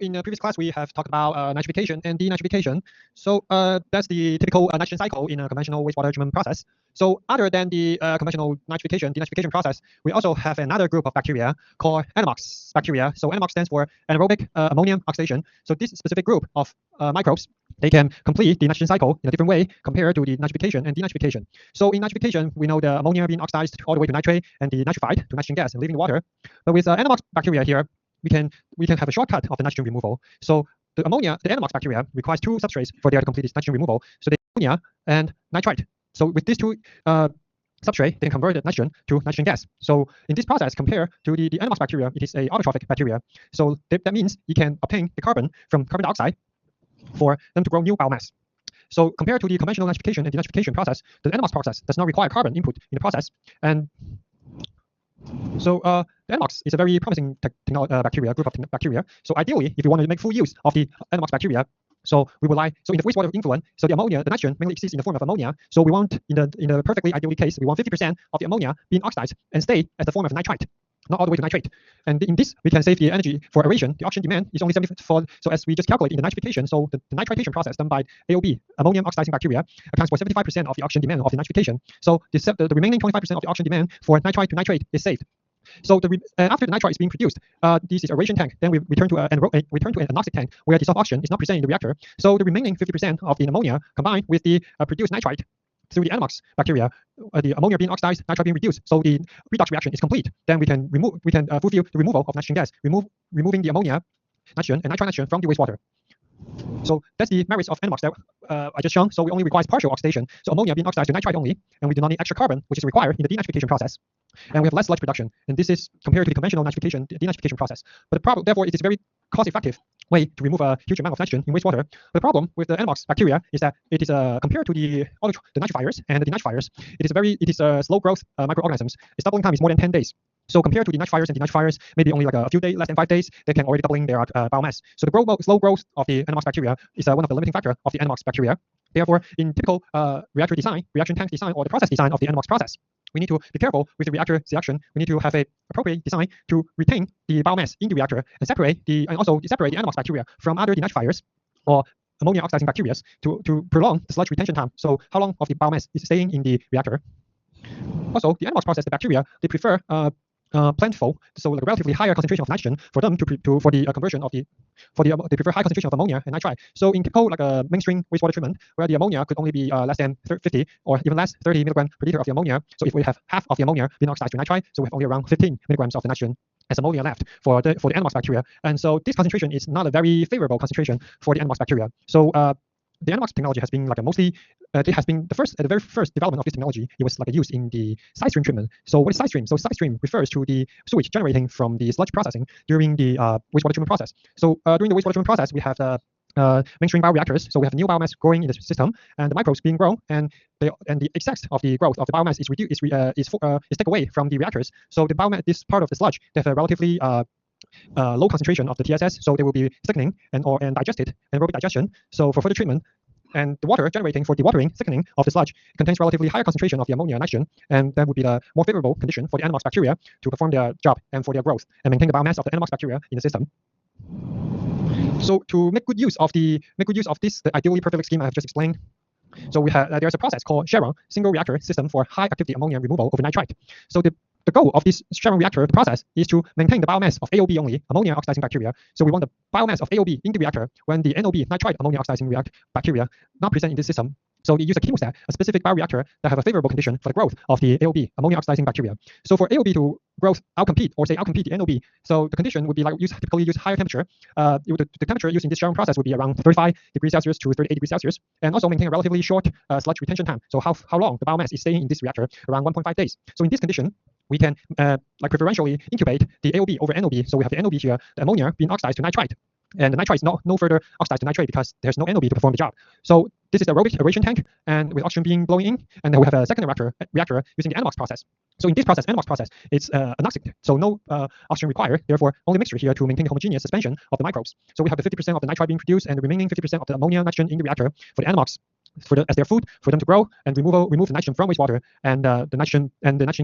in the previous class we have talked about nitrification and denitrification. So that's the typical nitrogen cycle in a conventional wastewater treatment process. So other than the conventional nitrification, denitrification process, we also have another group of bacteria called NMOX bacteria. So NMOX stands for anaerobic ammonium oxidation. So this specific group of microbes, they can complete the nitrogen cycle in a different way compared to the nitrification and denitrification. So in nitrification, we know the ammonia being oxidized all the way to nitrate and the nitrified to nitrogen gas and leaving the water. But with NMOX bacteria here, we can have a shortcut of the nitrogen removal. So the NMOX bacteria requires two substrates for their to complete this nitrogen removal. So the ammonia and nitrite. So with these two substrate, they can convert the nitrogen to nitrogen gas. So in this process, compared to the NMOX bacteria, it is a autotrophic bacteria. So that means you can obtain the carbon from carbon dioxide for them to grow new biomass. So compared to the conventional nitrification and denitrification process, the NMOX process does not require carbon input in the process. And so the NMOX is a very promising bacteria, group of bacteria. So ideally, if you want to make full use of the NMOX bacteria, so we would like, so in the wastewater influent, so the ammonia, the nitrogen mainly exists in the form of ammonia. So we want, in the perfectly ideal case, we want 50% of the ammonia being oxidized and stay as the form of nitrite, not all the way to nitrate. And in this, we can save the energy for aeration. The oxygen demand is only 74. So as we just calculate in the nitrification, so the nitrification process done by AOB, ammonium oxidizing bacteria, accounts for 75% of the oxygen demand of the nitrification. So the remaining 25% of the oxygen demand for nitrite to nitrate is saved. So after the nitrite is being produced, this is aeration tank. Then we return to an anoxic tank where dissolved oxygen is not present in the reactor. So the remaining 50% of the ammonia combined with the produced nitrite through the NMOX bacteria, the ammonia being oxidized, nitrite being reduced. So the redox reaction is complete. Then we can fulfill the removal of nitrogen gas, removing the ammonia, nitrogen, and nitrite nitrogen from the wastewater. So that's the merits of NMOX that I just shown. So we only require partial oxidation. So ammonia being oxidized to nitrite only, and we do not need extra carbon, which is required in the denitrification process. And we have less sludge production. And this is compared to the conventional denitrification process. But the problem, therefore, it is a very cost-effective way to remove a huge amount of nitrogen in wastewater. But the problem with the NMOX bacteria is that it is compared to the nitrifiers and the denitrifiers, it is slow growth microorganisms. Its doubling time is more than 10 days. So compared to the nitrifiers and denitrifiers, maybe only like a few days, less than 5 days, they can already doubling their biomass. So the slow growth of the NMOX bacteria is one of the limiting factor of the NMOX bacteria. Therefore, in typical reaction tank design, or the process design of the NMOX process, we need to be careful with the reactor selection. We need to have a appropriate design to retain the biomass in the reactor and also separate the NMOX bacteria from other denitrifiers or ammonia oxidizing bacteria to prolong the sludge retention time. So how long of the biomass is staying in the reactor? Also, the NMOX process, the bacteria, they prefer plentiful, so like a relatively higher concentration of nitrogen for them for the conversion of they prefer high concentration of ammonia and nitrite. So in typical like a mainstream wastewater treatment, where the ammonia could only be less than 50 or even less 30 milligram per liter of the ammonia. So if we have half of the ammonia being oxidized to nitrite, so we have only around 15 milligrams of the nitrogen as ammonia left for the NMOX bacteria. And so this concentration is not a very favorable concentration for the NMOX bacteria. So the NMOX technology has been like it has been the very first development of this technology. It was like used in the side stream treatment. So what is side stream? So side stream refers to the sewage generating from the sludge processing during the wastewater treatment process. So during the wastewater treatment process, we have the mainstream bioreactors. So we have new biomass growing in the system, and the microbes being grown, and the excess of the growth of the biomass is taken away from the reactors. So the biomass, this part of the sludge, they have a relatively low concentration of the TSS, so they will be thickening and digested, anaerobic digestion. So for further treatment, and the water generating for dewatering, thickening of the sludge contains relatively higher concentration of the ammonia and nitrogen, and that would be the more favorable condition for the NMOX bacteria to perform their job and for their growth and maintain the biomass of the NMOX bacteria in the system. So to make good use of this, the ideally perfect scheme I have just explained. So we have there's a process called Sharon single reactor system for high activity ammonia removal over nitrite. So the goal of this Sharon reactor process is to maintain the biomass of AOB only, ammonia oxidizing bacteria. So we want the biomass of AOB in the reactor when the NOB, nitrite ammonia oxidizing bacteria, not present in this system. So we use a chemostat, a specific bioreactor that have a favorable condition for the growth of the AOB, ammonia oxidizing bacteria. So for AOB to outcompete the NOB, so the condition would be like typically use higher temperature. The temperature used in this Sharon process would be around 35 degrees Celsius to 38 degrees Celsius, and also maintain a relatively short sludge retention time. So how long the biomass is staying in this reactor? Around 1.5 days. So in this condition, we can preferentially incubate the AOB over NOB. So we have the NOB here, the ammonia being oxidized to nitrite. And the nitrite is no further oxidized to nitrate because there's no NOB to perform the job. So this is the aerobic aeration tank, and with oxygen being blowing in, and then we have a second reactor using the NMOX process. So in this process, NMOX process, it's anoxic, so no oxygen required. Therefore, only mixture here to maintain the homogeneous suspension of the microbes. So we have the 50% of the nitrite being produced, and the remaining 50% of the ammonia nitrogen in the reactor for the NMOX as their food for them to grow and remove the nitrogen from wastewater, and the nitrogen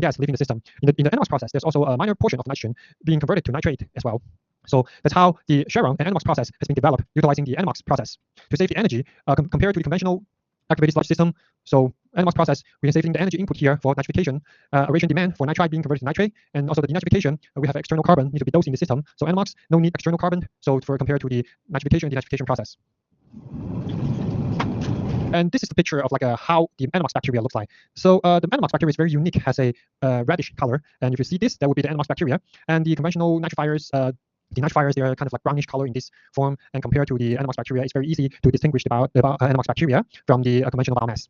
gas leaving the system. In the NMOX process, there's also a minor portion of nitrogen being converted to nitrate as well. So that's how the Sharon and NMOX process has been developed, utilizing the NMOX process to save the energy compared to the conventional activated sludge system. So NMOX process, we can save the energy input here for nitrification, aeration demand for nitrite being converted to nitrate, and also the denitrification, we have external carbon need to be dosed in the system. So NMOX, no need external carbon. So for compared to the nitrification and denitrification process. And this is the picture of how the NMOX bacteria looks like. So the NMOX bacteria is very unique, has a reddish color, and if you see this, that would be the NMOX bacteria. And the conventional nitrifiers, they are kind of like brownish color in this form, and compared to the NMOX bacteria, it's very easy to distinguish the NMOX bacteria from the conventional biomass.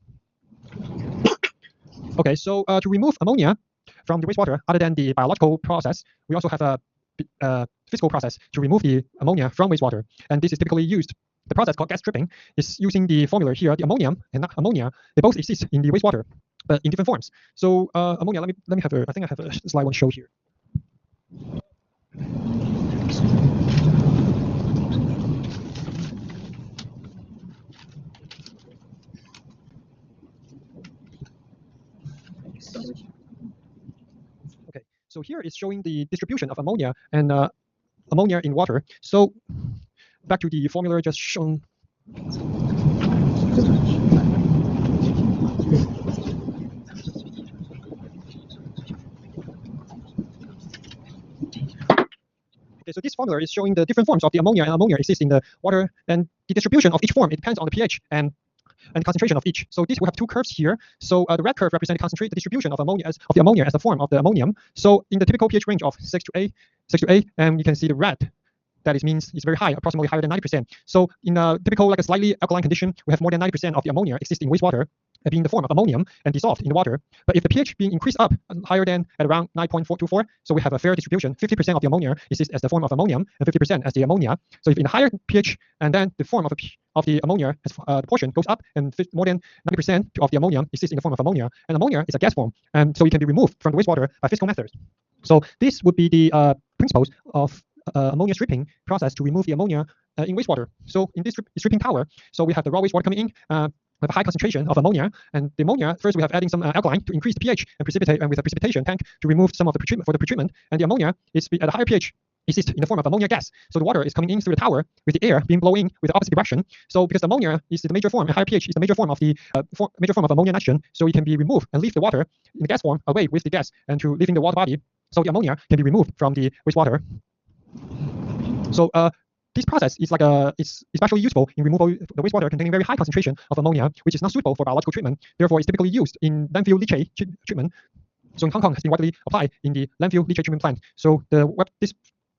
Okay, so to remove ammonia from the wastewater, other than the biological process, we also have a physical process to remove the ammonia from wastewater, and this is typically used. The process called gas stripping is using the formula here. The ammonium and ammonia, they both exist in the wastewater, but in different forms. So ammonia, let me have I think I have a slide one show here. Okay, so here is showing the distribution of ammonia and ammonia in water. So back to the formula just shown. Okay, so this formula is showing the different forms of the ammonia, and ammonia exists in the water, and the distribution of each form, it depends on the pH and concentration of each. So we have two curves here. So the red curve represents the distribution of the ammonia as a form of the ammonium. So in the typical pH range of 6 to 8, and you can see the red that means it's very high, approximately higher than 90%. So in a typical, like a slightly alkaline condition, we have more than 90% of the ammonia existing in wastewater being the form of ammonium and dissolved in the water. But if the pH being increased up higher than at around 9.424, so we have a fair distribution. 50% of the ammonia exists as the form of ammonium and 50% as the ammonia. So if in a higher pH, and then the form of the ammonia, the portion goes up, and more than 90% of the ammonium exists in the form of ammonia. And ammonia is a gas form, and so it can be removed from the wastewater by physical methods. So this would be the principles of ammonia stripping process to remove the ammonia in wastewater. So in this stripping tower, so we have the raw wastewater coming in with a high concentration of ammonia, and the ammonia, first we have adding some alkaline to increase the pH and precipitate, and with a precipitation tank to remove some of the pretreatment for the pretreatment, and the ammonia is at a higher pH exists in the form of ammonia gas. So the water is coming in through the tower with the air being blown in with the opposite direction. So because ammonia is the major form, and higher pH is the major form of the major form of ammonia nitrogen, so it can be removed and leave the water in the gas form away with the gas and to leaving the water body. So the ammonia can be removed from the wastewater. So this process is it's especially useful in removal of the wastewater containing very high concentration of ammonia, which is not suitable for biological treatment. Therefore, it's typically used in landfill leachate treatment. So in Hong Kong, has been widely applied in the landfill leachate treatment plant. So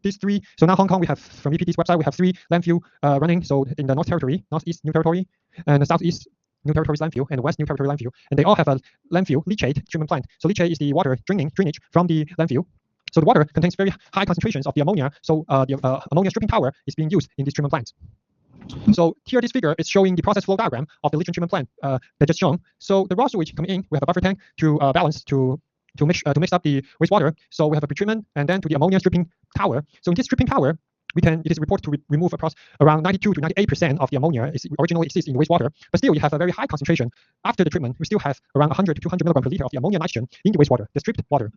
these three. So now Hong Kong, we have from EPD's website, we have 3 landfill running. So in the Northeast New Territory, and the Southeast New Territories landfill, and the West New Territory landfill, and they all have a landfill leachate treatment plant. So leachate is the water drainage from the landfill. So the water contains very high concentrations of the ammonia. So the ammonia stripping tower is being used in these treatment plants. So here, this figure is showing the process flow diagram of the leachate treatment plant that just shown. So the raw sewage coming in, we have a buffer tank to balance to mix up the wastewater. So we have a pretreatment, and then to the ammonia stripping tower. So in this stripping tower, it is reported to remove around 92 to 98% of the ammonia originally exists in the wastewater. But still, you have a very high concentration. After the treatment, we still have around 100 to 200 milligrams per liter of the ammonia nitrogen in the wastewater, the stripped water.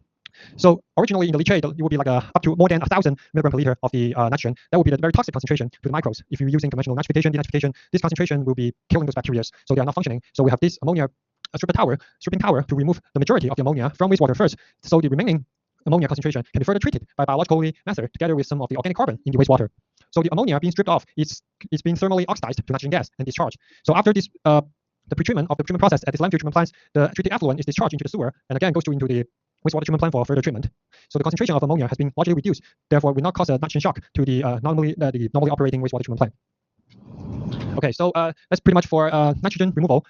So originally in the leachate, it would be like up to more than 1,000 milligrams per liter of the nitrogen. That would be the very toxic concentration to the microbes. If you're using conventional nitrification, denitrification, this concentration will be killing those bacteria. So they are not functioning. So we have this ammonia stripping tower to remove the majority of the ammonia from wastewater first. So the remaining ammonia concentration can be further treated by biological method together with some of the organic carbon in the wastewater. So the ammonia being stripped off, it's being thermally oxidized to nitrogen gas and discharged. So after this, the pretreatment of the treatment process at this landfill treatment plants, the treated effluent is discharged into the sewer and again goes into the wastewater treatment plant for further treatment. So the concentration of ammonia has been largely reduced, therefore will not cause a nitrogen shock to the normally operating wastewater treatment plant. Okay, so that's pretty much for nitrogen removal.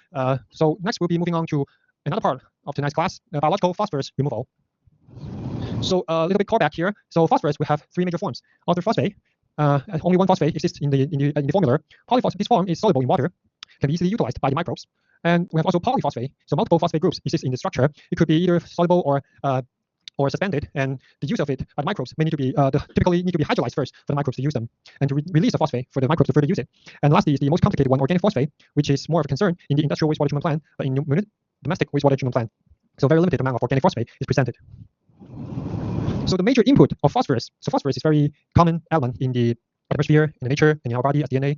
So next we'll be moving on to another part of tonight's class, biological phosphorus removal. So a little bit callback here. So phosphorus, we have 3 major forms. Orthophosphate, only one phosphate exists in the formula. Polyphosphate, this form is soluble in water, can be easily utilized by the microbes. And we have also polyphosphate. So multiple phosphate groups exist in the structure. It could be either soluble or suspended, and the use of it by the microbes may need to be typically need to be hydrolyzed first for the microbes to use them, and to release the phosphate for the microbes to further use it. And lastly is the most complicated one, organic phosphate, which is more of a concern in the industrial wastewater treatment plant, but in domestic wastewater treatment plant, so very limited amount of organic phosphate is presented. So the major input of phosphorus. So phosphorus is very common element in the atmosphere, in the nature, and in our body as DNA.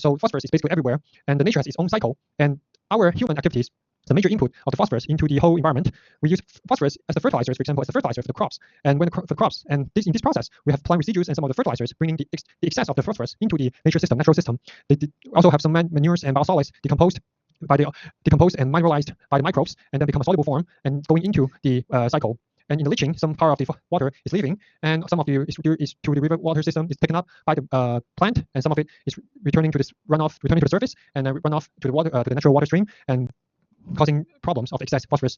So phosphorus is basically everywhere, and the nature has its own cycle. And our human activities, the major input of the phosphorus into the whole environment, we use phosphorus as the fertilizers, for example, as the fertilizer for the crops. And when for the crops, and in this process, we have plant residues and some of the fertilizers bringing the excess of the phosphorus into the natural system. They also have some manures and biosolids decomposed and mineralized by the microbes, and then become a soluble form and going into the cycle. And in the leaching, some part of the water is leaving, and some of it is to the river water system is taken up by the plant, and some of it is returning to this returning to the surface, and then run off to the water, to the natural water stream, and causing problems of excess phosphorus.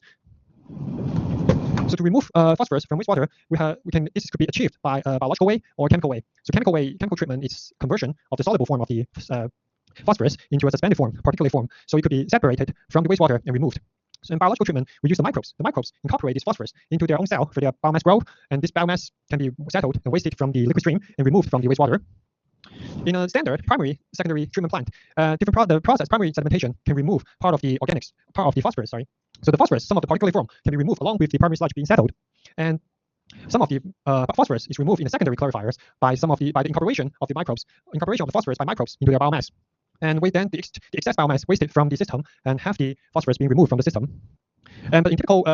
So to remove phosphorus from wastewater, this could be achieved by a biological way or chemical way. So chemical treatment is conversion of the soluble form of the phosphorus into a suspended form, particulate form. So it could be separated from the wastewater and removed. So in biological treatment, we use the microbes. The microbes incorporate this phosphorus into their own cell for their biomass growth, and this biomass can be settled and wasted from the liquid stream and removed from the wastewater. In a standard primary, secondary treatment plant, the process primary sedimentation can remove part of the organics, part of the phosphorus. So the phosphorus, some of the particulate form, can be removed along with the primary sludge being settled, and some of the phosphorus is removed in the secondary clarifiers by the incorporation of the microbes, incorporation of the phosphorus by microbes into their biomass. And then the excess biomass wasted from the system and have the phosphorus being removed from the system. But in typical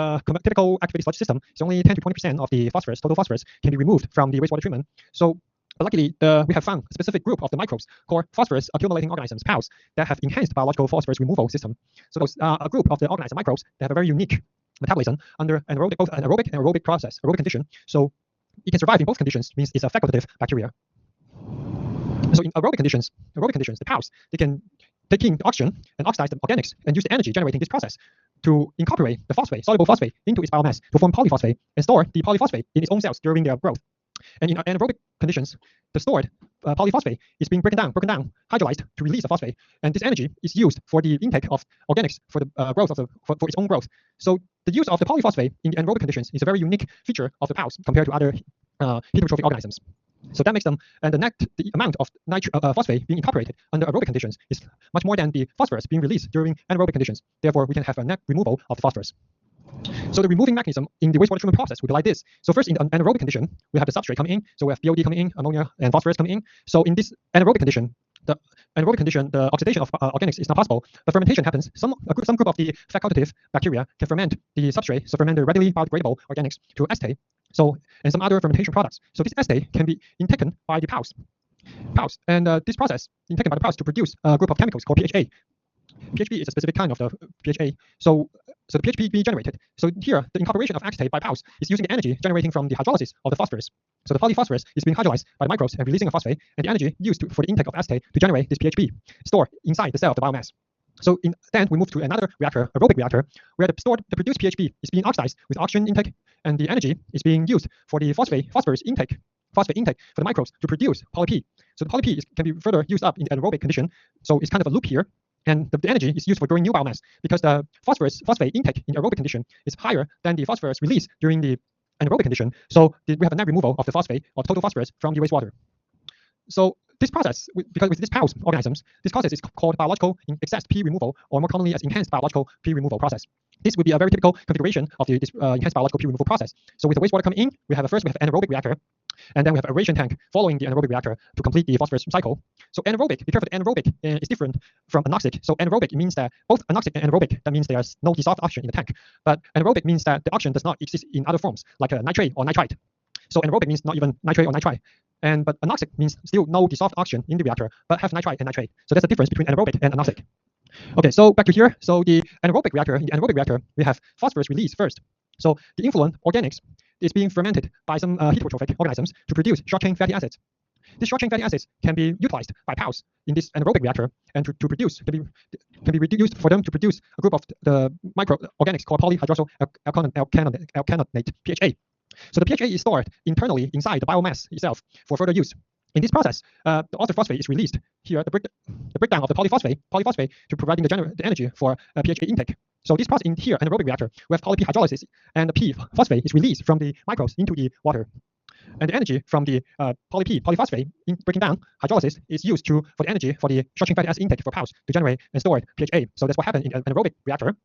activated sludge system, it's only 10 to 20% of the total phosphorus can be removed from the wastewater treatment. So luckily, we have found a specific group of the microbes called phosphorus accumulating organisms, PALs, that have enhanced biological phosphorus removal system. So those a group of the organism microbes that have a very unique metabolism under both an aerobic and aerobic condition. So it can survive in both conditions, means it's a facultative bacteria. So in aerobic conditions, the PAUs, they can take in the oxygen and oxidize the organics and use the energy generating this process to incorporate the phosphate, soluble phosphate, into its biomass to form polyphosphate and store the polyphosphate in its own cells during their growth. And in anaerobic conditions, the stored polyphosphate is being broken down, hydrolyzed to release the phosphate, and this energy is used for the intake of organics for the growth of for its own growth. So the use of the polyphosphate in the anaerobic conditions is a very unique feature of the PAUs compared to other heterotrophic organisms. So that makes them, and the amount of phosphate being incorporated under aerobic conditions is much more than the phosphorus being released during anaerobic conditions. Therefore, we can have a net removal of the phosphorus. So the removing mechanism in the wastewater treatment process would be like this. So first, in the anaerobic condition, we have the substrate coming in. So we have BOD coming in, ammonia and phosphorus coming in. So in this anaerobic condition, the oxidation of organics is not possible, but fermentation happens. Some group of the facultative bacteria can ferment the substrate, so ferment the readily biodegradable organics to acetate. So and some other fermentation products. So this acetate can be intaken by the PAUs. And this process intaken by the PAUs to produce a group of chemicals called PHA. PHB is a specific kind of the PHA. So the PHB being generated. So here, the incorporation of acetate by PAUs is using the energy generating from the hydrolysis of the phosphorus. So the polyphosphorus is being hydrolyzed by the microbes and releasing a phosphate, and the energy used for the intake of acetate to generate this PHB stored inside the cell of the biomass. So then we move to another reactor, aerobic reactor, where the produced PHB is being oxidized with oxygen intake, and the energy is being used for the phosphate intake for the microbes to produce poly-P. So the poly-P can be further used up in the anaerobic condition. So it's kind of a loop here. And the energy is used for growing new biomass because the phosphate intake in aerobic condition is higher than the phosphorus release during the anaerobic condition. So we have a net removal of the phosphate or total phosphorus from the wastewater. So this process, because with these PAUs organisms, this process is called biological excess P removal, or more commonly as enhanced biological P removal process. This would be a very typical configuration of this enhanced biological P removal process. So with the wastewater coming in, we have an anaerobic reactor, and then we have an aeration tank following the anaerobic reactor to complete the phosphorus cycle. So anaerobic, be careful, the anaerobic is different from anoxic. So anaerobic means that both anoxic and anaerobic, that means there's no dissolved oxygen in the tank. But anaerobic means that the oxygen does not exist in other forms, like a nitrate or nitrite. So anaerobic means not even nitrate or nitrite. But anoxic means still no dissolved oxygen in the reactor, but have nitrite and nitrate. So that's the difference between anaerobic and anoxic. Okay, so back to here. So in the anaerobic reactor, we have phosphorus release first. So the influent organics is being fermented by some heterotrophic organisms to produce short-chain fatty acids. These short-chain fatty acids can be utilized by PAUs in this anaerobic reactor, and to produce can be reduced for them to produce a group of the microorganics called polyhydroxyl alkanonate (PHA). So the PHA is stored internally inside the biomass itself for further use. In this process, the orthophosphate is released here, the breakdown of the polyphosphate to providing the energy for PHA intake. So this process in here, anaerobic reactor, we have poly-P hydrolysis, and the P phosphate is released from the microbes into the water. And the energy from the polyphosphate in breaking down hydrolysis is used for the energy for the short-chain fatty acid intake for PAUs to generate and store PHA. So that's what happened in an anaerobic reactor.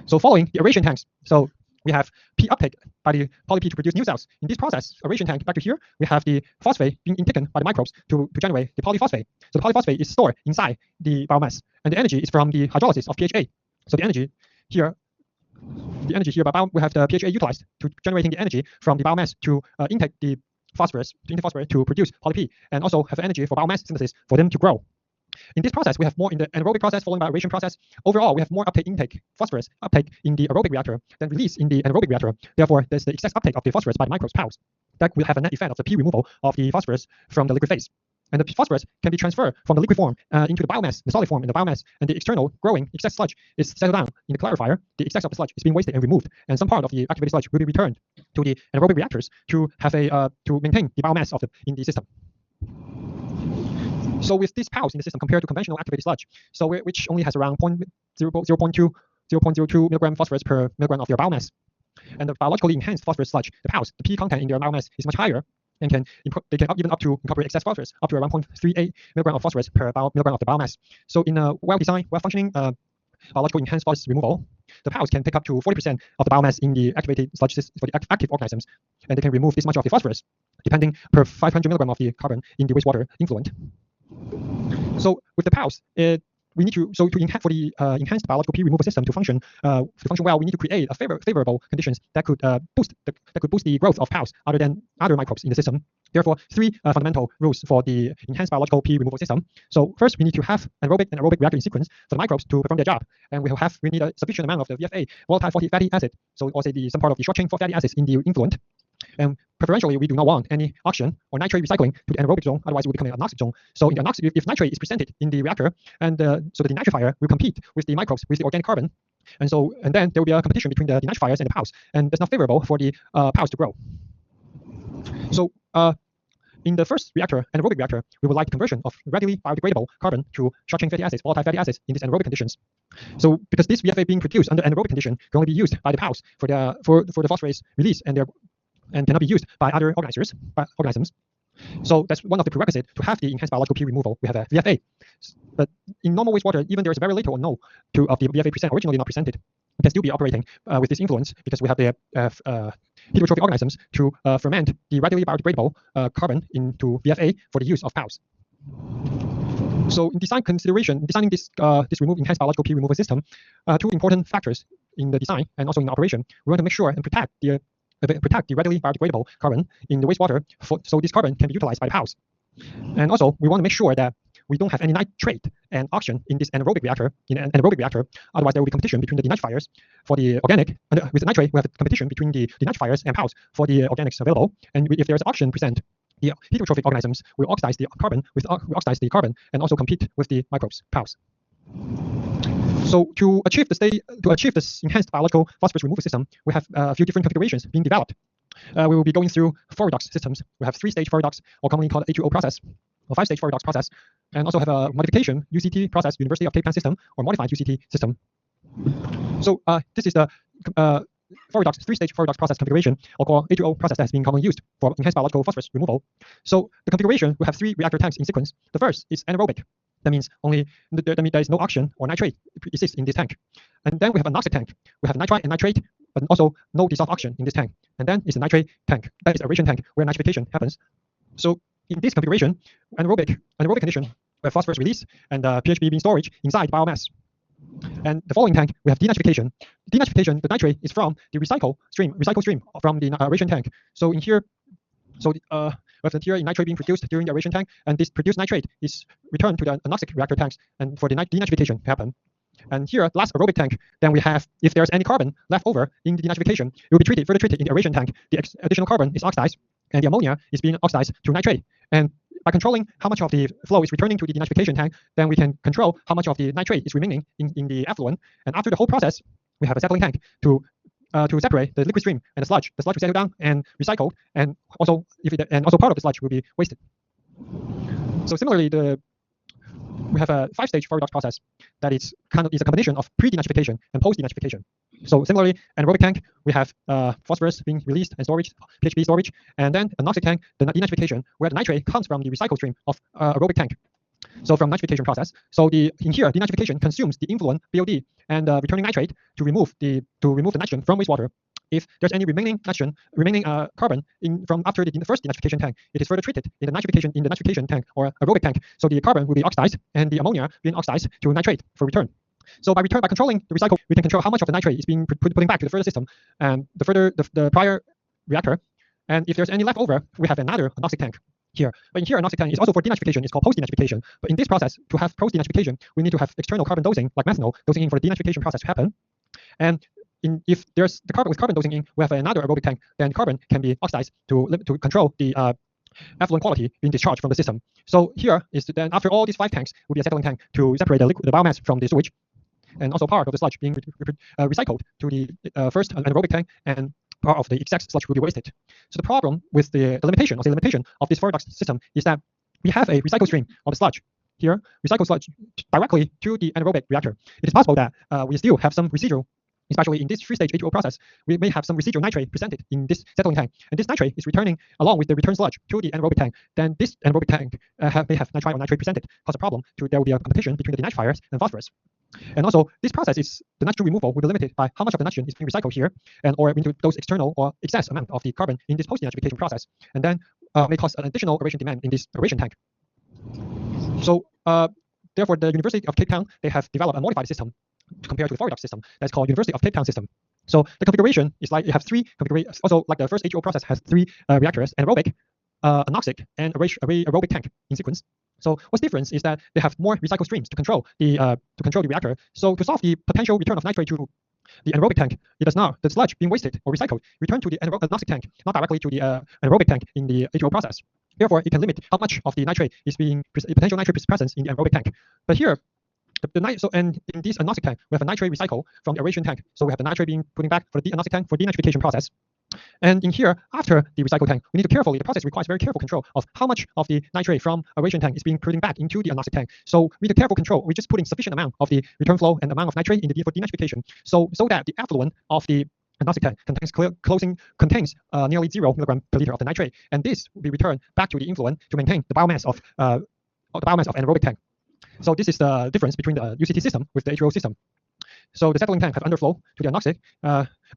So following the aeration tanks, so we have P uptake by the poly-P to produce new cells. In this process, aeration tank back to here, we have the phosphate being intaken by the microbes to generate the polyphosphate. So the polyphosphate is stored inside the biomass, and the energy is from the hydrolysis of PHA. So the energy here, we have the PHA utilized to generating the energy from the biomass to intake the phosphorus to produce poly-P, and also have energy for biomass synthesis for them to grow. In this process, we have more in the anaerobic process followed by aeration process. Overall, we have more phosphorus uptake in the aerobic reactor than release in the anaerobic reactor. Therefore, there's the excess uptake of the phosphorus by the microbes PAUs. That will have a net effect of the P removal of the phosphorus from the liquid phase. And the phosphorus can be transferred from the liquid form into the biomass, the solid form in the biomass, and the external growing excess sludge is settled down in the clarifier. The excess of the sludge is being wasted and removed, and some part of the activated sludge will be returned to the anaerobic reactors to have to maintain the biomass in the system. So with these PAUs in the system compared to conventional activated sludge, so which only has around 0.02 milligram phosphorus per milligram of your biomass, and the biologically enhanced phosphorus sludge, the PAUs, the P content in their biomass is much higher, and they can even up to incorporate excess phosphorus up to around 1.38 milligram of phosphorus per milligram of the biomass. So in a well-designed, well-functioning biological enhanced phosphorus removal, the PAUs can take up to 40% of the biomass in the activated sludge for the active organisms, and they can remove this much of the phosphorus, depending per 500 milligram of the carbon in the wastewater influent. So with the PAUs, we need to for the enhanced biological P removal system to function well, we need to create a favorable conditions that could boost the growth of PAUs other than other microbes in the system. Therefore, three fundamental rules for the enhanced biological P removal system. So first, we need to have anaerobic and aerobic reactor in sequence for the microbes to perform their job, and we need a sufficient amount of the VFA, volatile fatty acid. So also some part of the short chain fatty acids in the influent. And preferentially, we do not want any oxygen or nitrate recycling to the anaerobic zone, otherwise it will become an anoxic zone. So in the anoxic, if nitrate is presented in the reactor, and so the denitrifier will compete with the microbes with the organic carbon, and then there will be a competition between the denitrifiers and the POWs, and that's not favorable for the POWs to grow. So in the first reactor, anaerobic reactor, we would like conversion of readily biodegradable carbon to short-chain fatty acids, volatile fatty acids in these anaerobic conditions. So because this VFA being produced under anaerobic condition can only be used by the POWs for the phosphorus release and cannot be used by other organisms. So that's one of the prerequisites to have the enhanced biological P removal. We have a VFA. But in normal wastewater, even there is very little or no of the VFA originally not presented, we can still be operating with this influence because we have the heterotrophic organisms to ferment the readily biodegradable carbon into VFA for the use of POWs. So in designing this enhanced biological P removal system, two important factors in the design and also in the operation, we want to make sure and protect the readily biodegradable carbon in the wastewater, so this carbon can be utilized by the POWs. And also, we want to make sure that we don't have any nitrate and oxygen in this anaerobic reactor. Otherwise there will be competition between the denitrifiers for the organic. With the nitrate, we have competition between the denitrifiers and POWs for the organics available. And if there's oxygen present, the heterotrophic organisms will oxidize the carbon and also compete with the microbes, POWs. So to achieve this enhanced biological phosphorus removal system, we have a few different configurations being developed. We will be going through 4 redox systems. We have 3-stage 4 redox, or commonly called A2O process, or 5-stage 4 redox process, and also have a modification UCT process, University of Cape Town system, or modified UCT system. So this is the 3-stage 4 redox process configuration, or called A2O process, that has been commonly used for enhanced biological phosphorus removal. So the configuration will have 3 reactor tanks in sequence. The first is anaerobic. That means there is no oxygen or nitrate exists in this tank. And then we have a anoxic tank. We have nitrite and nitrate, but also no dissolved oxygen in this tank. And then it's a nitrate tank. That is aeration tank where nitrification happens. So in this configuration, anaerobic condition, we have phosphorus release and PHB being storage inside biomass. And the following tank, we have denitrification. Denitrification, the nitrate is from the recycle stream from the aeration tank. So in here, we have the here nitrate being produced during the aeration tank, and this produced nitrate is returned to the anoxic reactor tanks and for the denitrification to happen. And here, last aerobic tank, then we have, if there's any carbon left over in the denitrification, it will be further treated in the aeration tank. The additional carbon is oxidized, and the ammonia is being oxidized to nitrate. And by controlling how much of the flow is returning to the denitrification tank, then we can control how much of the nitrate is remaining in the effluent. And after the whole process, we have a settling tank to separate the liquid stream and the sludge. The sludge will settle down and recycled, and also part of the sludge will be wasted. So similarly, we have a 5-stage 4 redox process that is a combination of pre-denitrification and post-denitrification. So similarly, anaerobic tank, we have phosphorus being released and storage, PHB storage, and then anoxic tank, the denitrification, where the nitrate comes from the recycle stream of aerobic tank. So from nitrification process, so in here, denitrification consumes the influent BOD and returning nitrate to remove the nitrogen from wastewater. If there's any remaining carbon from after the first denitrification tank, it is further treated in the nitrification tank or aerobic tank. So the carbon will be oxidized and the ammonia being oxidized to nitrate for return. So by controlling the recycle, we can control how much of the nitrate is being putting back to the further system and the prior reactor. And if there's any left over, we have another anoxic tank here. But in here, anoxic tank is also for denitrification. It's called post-denitrification. But in this process, to have post-denitrification, we need to have external carbon dosing, like methanol, dosing in for the denitrification process to happen. And if there's the carbon with carbon dosing in, we have another aerobic tank, then carbon can be oxidized to control the effluent quality being discharged from the system. So here is then after all these 5 tanks will be a settling tank to separate the biomass from the sewage, and also part of the sludge being recycled to the first anaerobic tank, and part of the excess sludge will be wasted. So the problem with the limitation of this 4 redox system is that we have a recycle stream of the sludge here, recycle sludge directly to the anaerobic reactor. It is possible that we still have some residual, especially in this 3-stage H2O process, we may have some residual nitrate presented in this settling tank, and this nitrate is returning along with the return sludge to the anaerobic tank. Then this anaerobic tank may have nitrite or nitrate presented, cause a problem. There will be a competition between the denitrifiers and phosphorus. And also, this process the nitrogen removal will be limited by how much of the nitrogen is being recycled here, or into those external or excess amount of the carbon in this post-denitrification process, and then may cause an additional aeration demand in this aeration tank. So, therefore, the University of Cape Town, they have developed a modified system compared to the 4 redox system that's called University of Cape Town system. So the configuration is like you have 3 configurations. Also, like the first H2O process has 3 reactors: anaerobic, anoxic, and aerobic tank in sequence. So what's different is that they have more recycle streams to control the reactor. So to solve the potential return of nitrate to the anaerobic tank, it does not, the sludge being wasted or recycled return to the agnostic tank, not directly to the anaerobic tank in the H2O process. Therefore, it can limit how much of the nitrate is being potential nitrate presence in the anaerobic tank. But here, and in this agnostic tank, we have a nitrate recycle from the aeration tank. So we have the nitrate being put back for the agnostic tank for denitrification process. And in here, after the recycle tank, we need to carefully, the process requires very careful control of how much of the nitrate from aeration tank is being put back into the agnostic tank. So with the careful control, we're just putting sufficient amount of the return flow and amount of nitrate in the for denitrification, so that the effluent of the agnostic tank contains nearly 0 milligram per liter of the nitrate, and this will be returned back to the influent to maintain the biomass of anaerobic tank. So this is the difference between the UCT system with the H2O system. So the settling tank have underflow to the agnostic,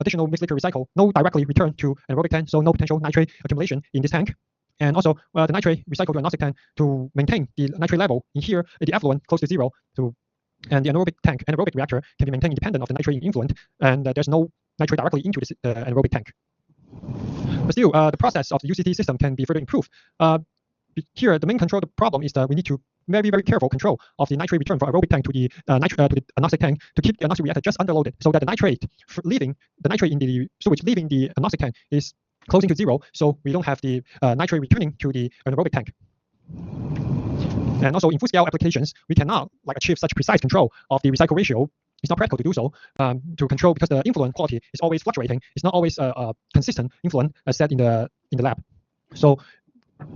additional mixed liquor recycle, no directly return to anaerobic tank, so no potential nitrate accumulation in this tank. And also the nitrate recycled to agnostic tank to maintain the nitrate level in here, the effluent close to 0, and the anaerobic reactor can be maintained independent of the nitrate influent, and there's no nitrate directly into the anaerobic tank. But still, the process of the UCT system can be further improved. Here, the main control problem is that we need to very, very careful control of the nitrate return from aerobic tank to the agnostic tank to keep the agnostic reactor just underloaded, so that the nitrate in the sewage leaving the agnostic tank is closing to 0, so we don't have the nitrate returning to the anaerobic tank. And also in full-scale applications, we cannot achieve such precise control of the recycle ratio. It's not practical to do so to control, because the influent quality is always fluctuating. It's not always a consistent influent as set in the lab. So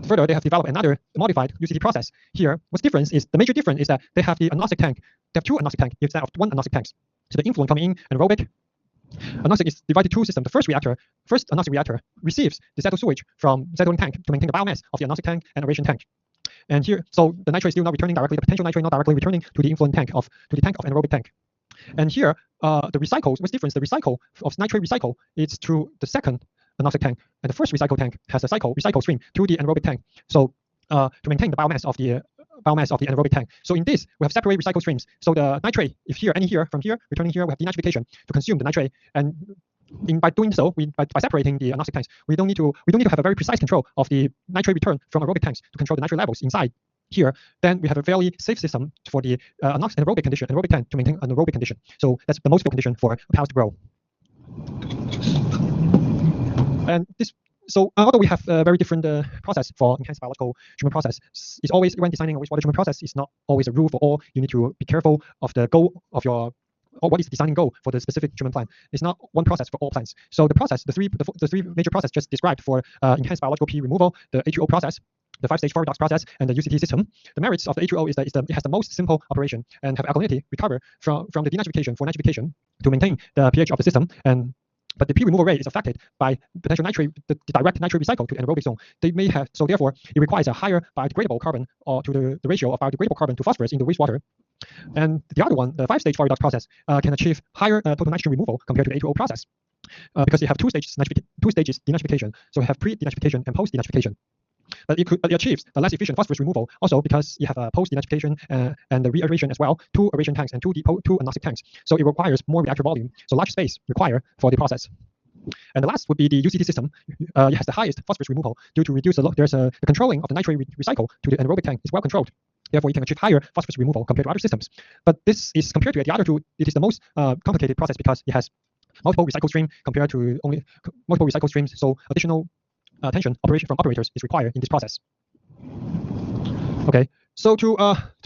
further, they have developed another modified UCT process. Here, the major difference is that they have the agnostic tank. They have 2 agnostic tanks instead of 1 agnostic tanks. So the influent coming in anaerobic. Agnostic is divided 2 system. The first agnostic reactor receives the settled sewage from settling tank to maintain the biomass of the agnostic tank and aeration tank. And here, so the nitrate is still not returning directly, the potential nitrate not directly returning to the influent tank to the tank of anaerobic tank. And here, the recycles, what's difference? The recycle of nitrate recycle is through the second agnostic tank, and the first recycle tank has a recycle stream to the anaerobic tank. So to maintain the biomass of the anaerobic tank. So in this, we have separate recycle streams. So the nitrate, if here, any here, from here, returning here, we have denitrification to consume the nitrate. And by doing so, by separating the agnostic tanks, we don't need to have a very precise control of the nitrate return from aerobic tanks to control the nitrate levels inside here. Then we have a very safe system for the anaerobic tank to maintain an anaerobic condition. So that's the most stable condition for cows to grow. And this, so although we have a very different process for enhanced biological treatment process, it's always, when designing a wastewater treatment process, it's not always a rule for all. You need to be careful of the goal of your, or what is the designing goal for the specific treatment plan. It's not one process for all plants. So the process, the three major process just described for enhanced biological P removal, the H2O process, the 5-stage redox process, and the UCT system. The merits of the H2O is that it has the most simple operation and have alkalinity recover from the denitrification for nitrification to maintain the pH of the system. But the P removal rate is affected by potential nitrate, the direct nitrate recycle to the anaerobic zone. They may have, so therefore, it requires a higher biodegradable carbon, or to the ratio of biodegradable carbon to phosphorus in the wastewater. And the other one, the 5-stage redox process, can achieve higher total nitrogen removal compared to the H2O process, because you have two stages denitrification. So you have pre-denitrification and post-denitrification. But it achieves a less efficient phosphorus removal also, because you have a post-denitrification and the re-aeration as well, 2 aeration tanks and 2 agnostic tanks. So it requires more reactor volume, so large space required for the process. And the last would be the UCT system. It has the highest phosphorus removal due to reduce the controlling of the nitrate recycle to the anaerobic tank is well controlled. Therefore, you can achieve higher phosphorus removal compared to other systems. But this is, compared to the other two, it is the most complicated process, because it has multiple recycle streams compared to only multiple recycle streams. So additional attention from operators is required in this process. Okay, so to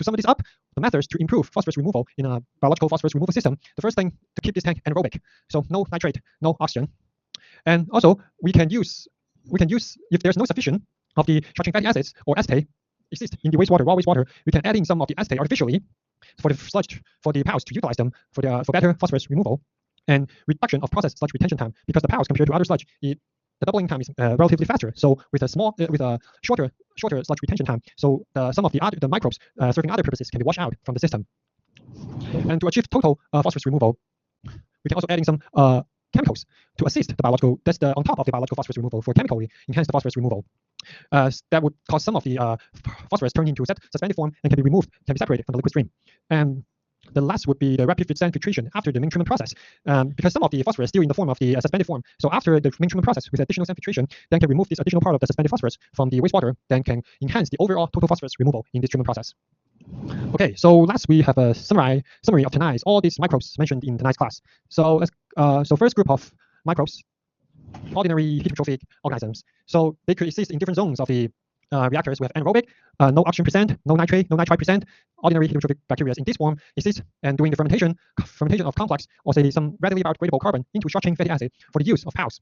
sum this up, the methods to improve phosphorus removal in a biological phosphorus removal system, the first thing, to keep this tank anaerobic, so no nitrate, no oxygen. And also we can use if there's no sufficient of the charging fatty acids or acetate exist in the raw wastewater, we can add in some of the acetate artificially for the sludge, for the PALs to utilize them for better phosphorus removal and reduction of process sludge retention time, because the PALs compared to other sludge, the doubling time is relatively faster. So with a shorter sludge retention time, so some of the microbes serving other purposes can be washed out from the system. And to achieve total phosphorus removal, we can also add in some chemicals to assist the biological. That's on top of the biological phosphorus removal for chemically enhance the phosphorus removal. That would cause some of the phosphorus turn into suspended form and can be separated from the liquid stream. And the last would be the rapid filtration after the main treatment process, because some of the phosphorus is still in the form of the suspended form. So after the main treatment process with additional filtration, then can remove this additional part of the suspended phosphorus from the wastewater, then can enhance the overall total phosphorus removal in this treatment process. Okay, so last we have a summary of tonight's all these microbes mentioned in tonight's class. So so first group of microbes, ordinary heterotrophic organisms. So they could exist in different zones of the reactors. We have anaerobic, no oxygen present, no nitrate present. Ordinary heterotrophic bacteria in this form exist and doing the fermentation of complex or say some readily biodegradable carbon into short chain fatty acid for the use of PAUs.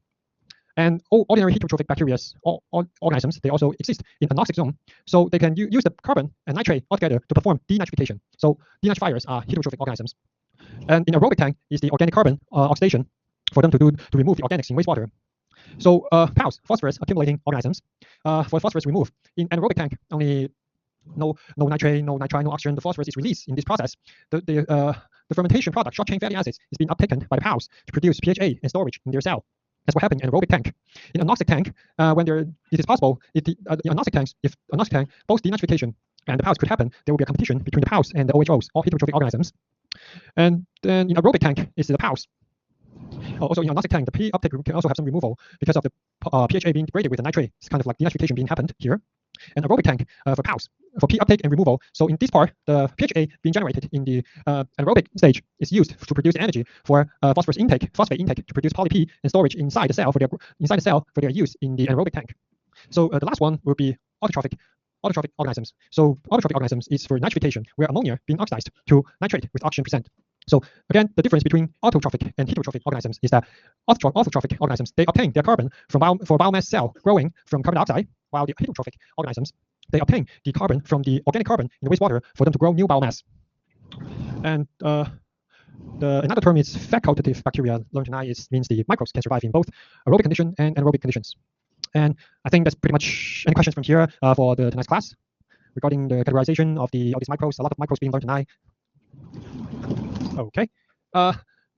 And all ordinary heterotrophic bacteria, all organisms, they also exist in anoxic zone. So they can use the carbon and nitrate altogether to perform denitrification. So denitrifiers are heterotrophic organisms. And in aerobic tank is the organic carbon oxidation for them to remove the organics in wastewater. So PAUs, phosphorus accumulating organisms. For phosphorus remove in anaerobic tank, only no nitrate, no nitrite, no oxygen. The phosphorus is released in this process. The fermentation product, short chain fatty acids, is being uptaken by the PAUs to produce PHA and storage in their cell. That's what happened in aerobic tank. In anoxic tank, when it is possible, if the anoxic tanks, if anoxic tank, both denitrification and the PAUs could happen, there will be a competition between the PAUs and the OHOs, all heterotrophic organisms. And then in aerobic tank is the PAUs. Also in anoxic tank, the P uptake can also have some removal because of the PHA being degraded with the nitrate. It's kind of like denitrification being happened here. And aerobic tank for PAUs, for P uptake and removal. So in this part, the PHA being generated in the anaerobic stage is used to produce energy for phosphate intake to produce poly P and storage inside the cell for their use in the anaerobic tank. So the last one will be autotrophic organisms. So autotrophic organisms is for nitrification, where ammonia being oxidized to nitrate with oxygen percent. So again, the difference between autotrophic and heterotrophic organisms is that autotrophic organisms, they obtain their carbon for biomass cell growing from carbon dioxide, while the heterotrophic organisms, they obtain the carbon from the organic carbon in the wastewater for them to grow new biomass. And another term is facultative bacteria learned tonight means the microbes can survive in both aerobic condition and anaerobic conditions. And I think that's pretty much any questions from here for the tonight's class regarding the categorization of these microbes. A lot of microbes being learned tonight. Okay.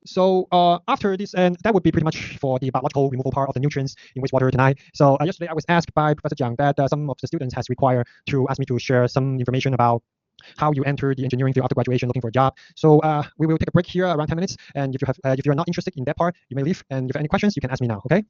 So after this, and that would be pretty much for the biological removal part of the nutrients in wastewater tonight. So yesterday I was asked by Professor Jiang that some of the students has required to ask me to share some information about how you enter the engineering field after graduation looking for a job. So we will take a break here around 10 minutes. And if you're not interested in that part, you may leave. And if you have any questions, you can ask me now. Okay.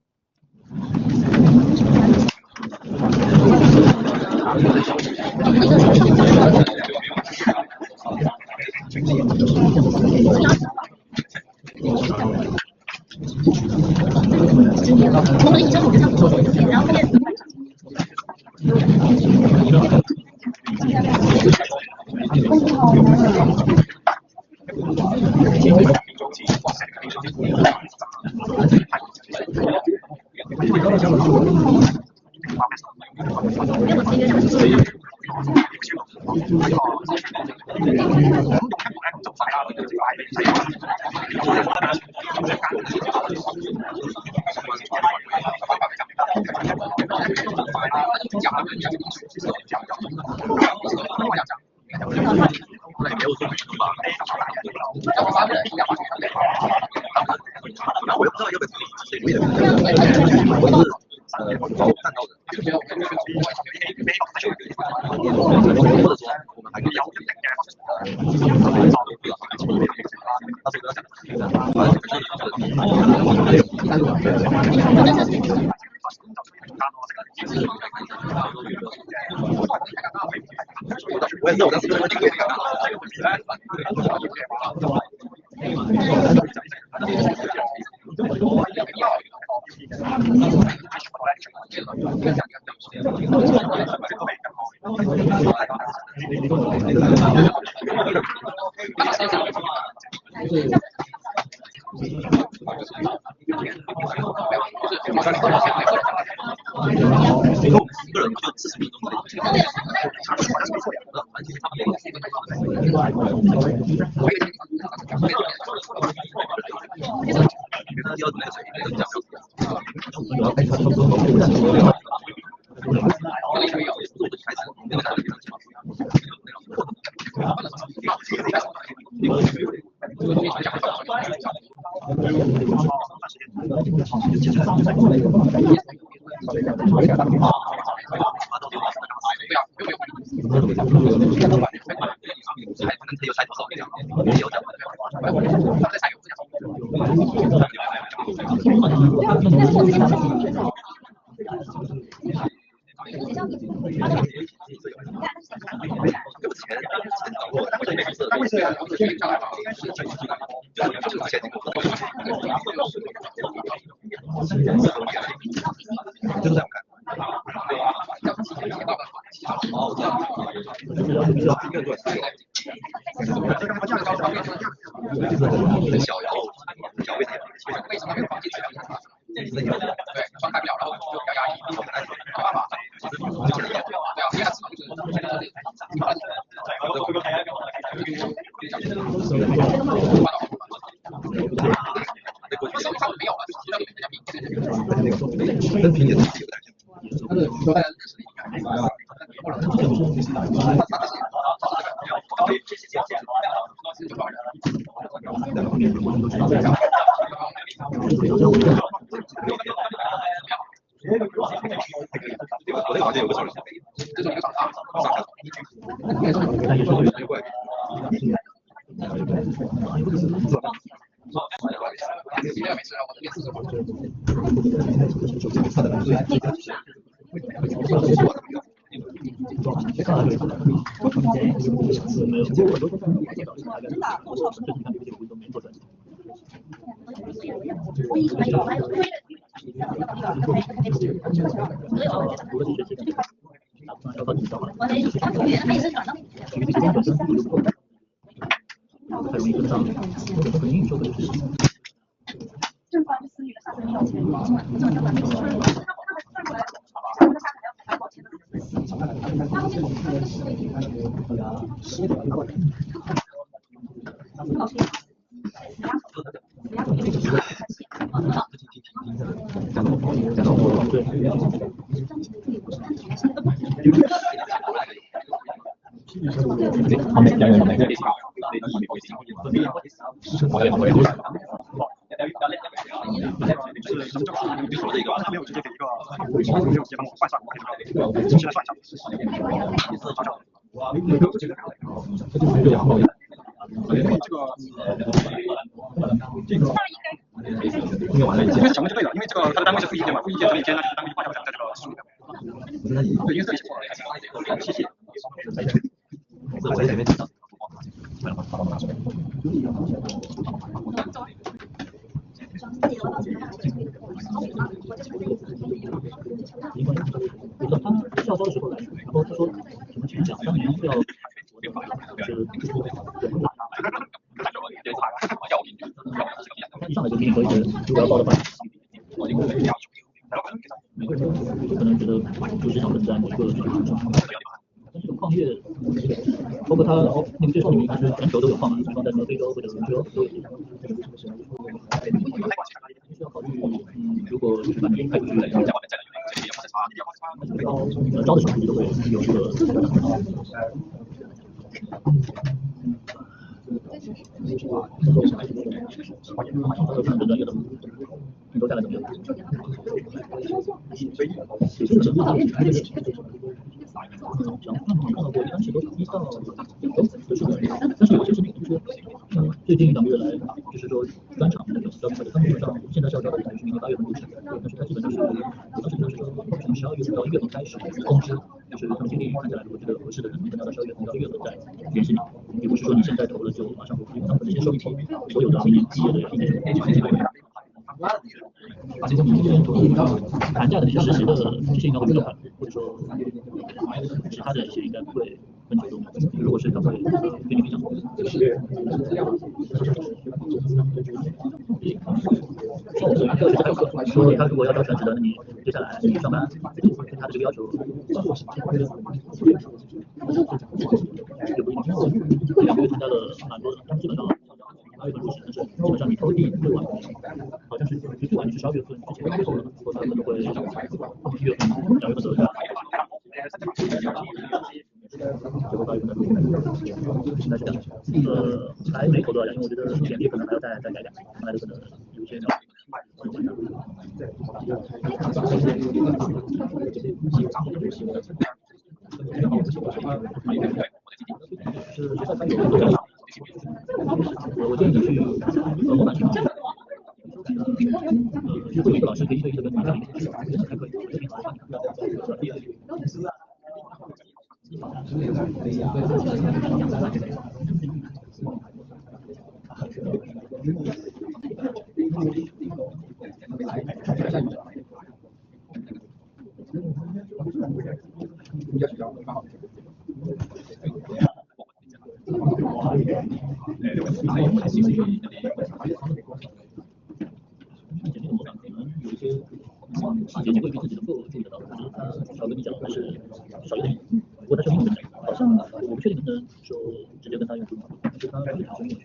细节结构一定自己的错误注意得到，可是他少跟你讲，但是少有点。不过他说英文讲，好像我不确定能不能说直接跟他用中文，就他会讲英文学。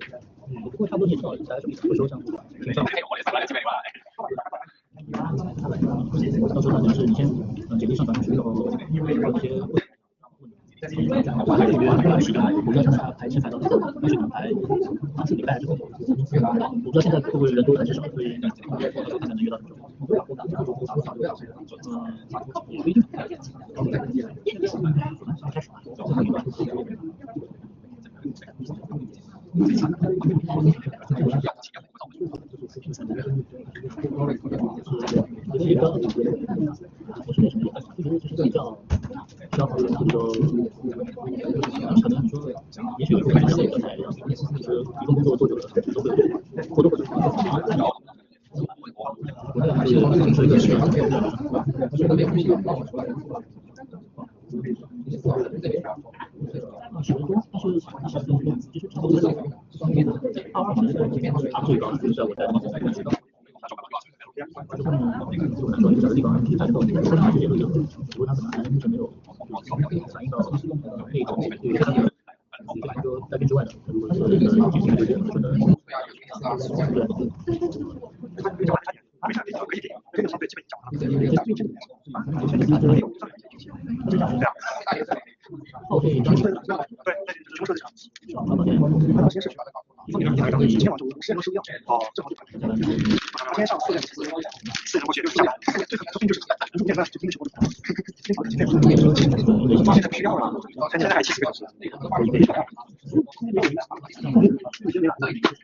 不过差不多你也知道，大家不说像挺上。到时候就是你先简历上传上去，然后有一些问。是的，我不知道现在排期排到那是排礼拜之后，我不知道现在会不会人多还是少，所以看能约到什么时候。也不一定。开始吧，最后一段。我是为什么就觉得就是比较消耗人，比如说可能你说也许有人像刚才一样，就是一份工作做久了都会或多或少。我那个是一个是10分多，但是其实差不多22好像是他最高，就是在我在那个知道。就是他们说一个小的地方，大家都说他直接都有，不过他可能还是没有反映到那种对他们说在编之外的，如果是进行对这个的，这个相对基本讲了。对，什么设置？他先是学的，一方面是之前往时间都是一样，正好就他先上4点4点过去，对很多就是5点半就听学过的，现在不需要了，现在还70个小时。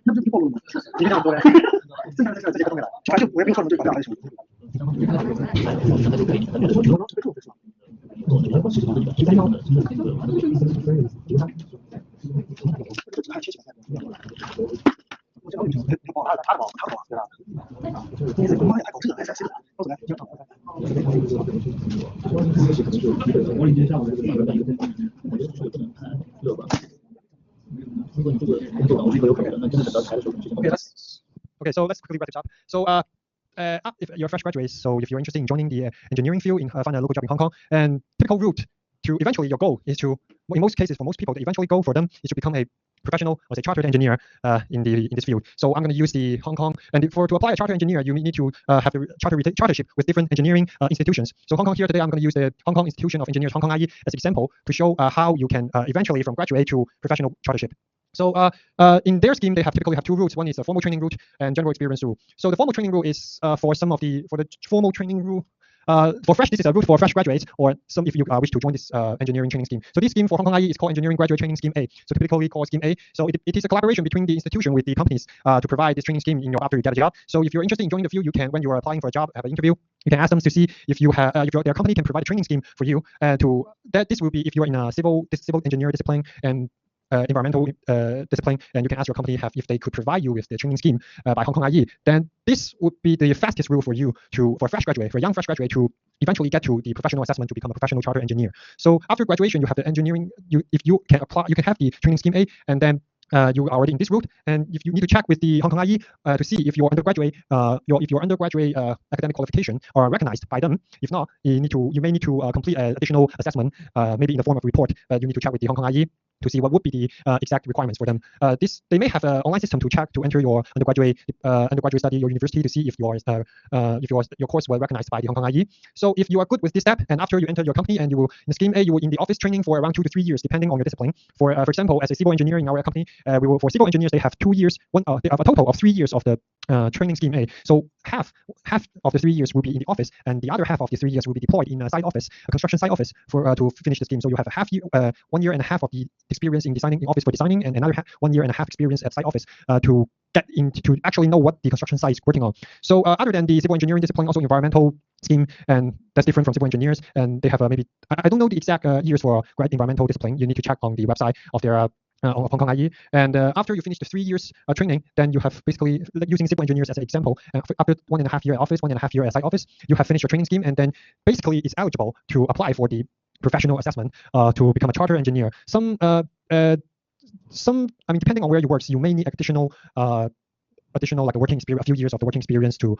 那不就不暴露吗？你这样说的，剩下的这个都没来，反正我也不用说什么对吧？还是什么。Okay, so let's quickly wrap it up. So, if you're a fresh graduate, so if you're interested in joining the engineering field, find a local job in Hong Kong, and typical route to eventually your goal is to, in most cases, for most people, the eventually goal for them is to become a professional or say chartered engineer in this field. So I'm going to use the Hong Kong, and to apply a chartered engineer, you need to have the chartership with different engineering institutions. So Hong Kong here today, I'm going to use the Hong Kong Institution of Engineers, Hong Kong IE, as an example to show how you can eventually from graduate to professional chartership. So in their scheme, they typically have two routes. One is a formal training route and general experience route. So the formal training route is for the formal training route. For fresh, this is a route for fresh graduates, or some if you wish to join this engineering training scheme. So this scheme for Hong Kong IE is called Engineering Graduate Training Scheme A. So typically called Scheme A. So it is a collaboration between the institution with the companies to provide this training scheme after you get a job. So if you're interested in joining the field, you can, when you are applying for a job, have an interview. You can ask them to see if their company can provide a training scheme for you. This will be if you are in a civil engineer discipline and environmental discipline, and you can ask your company if they could provide you with the training scheme by Hong Kong IE. Then this would be the fastest route for you for a young fresh graduate to eventually get to the professional assessment to become a professional chartered engineer. So after graduation, you have the engineering. If you can apply, you can have the training scheme A, and then you are already in this route. And if you need to check with the Hong Kong IE to see if your undergraduate academic qualification are recognized by them. If not, you may need to complete an additional assessment, maybe in the form of report. You need to check with the Hong Kong IE to see what would be the exact requirements for them. They may have an online system to check to enter your undergraduate study, your university, to see if your course were recognized by the Hong Kong IE. So if you are good with this step, and after you enter your company, and you will in Scheme A, you will in the office training for around 2 to 3 years, depending on your discipline. For example, as a civil engineer in our company, for civil engineers they have 2 years. They have a total of 3 years of the training scheme A. So half of the 3 years will be in the office, and the other half of the 3 years will be deployed in a site office, a construction site office, for to finish the scheme. So you have a half year, 1 year and a half of the experience in designing in office for designing, and another 1 year and a half experience at site office to get into to actually know what the construction site is working on. So other than the civil engineering discipline, also environmental scheme, and that's different from civil engineers. And they have maybe I don't know the exact years for environmental discipline. You need to check on the website of their on Hong Kong IE. And after you finish the 3 years training, then you have basically, using civil engineers as an example, after 1.5 year at office, 1.5 year at site office, you have finished your training scheme, and then basically it's eligible to apply for the professional assessment to become a charter engineer. Some I mean, depending on where you work, so you may need additional like a working experience, a few years of the working experience to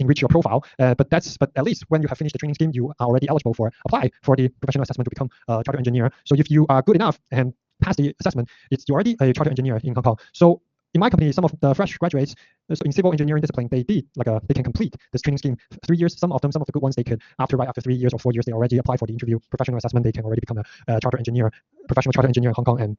enrich your profile. But at least when you have finished the training scheme, you are already eligible for apply for the professional assessment to become a charter engineer. So if you are good enough and pass the assessment, you're already a charter engineer in Hong Kong. So in my company, some of the fresh graduates, so in civil engineering discipline, they can complete this training scheme 3 years. Some of the good ones, they could after 3 years or 4 years, they already apply for the interview professional assessment. They can already become a charter engineer, professional charter engineer in Hong Kong, and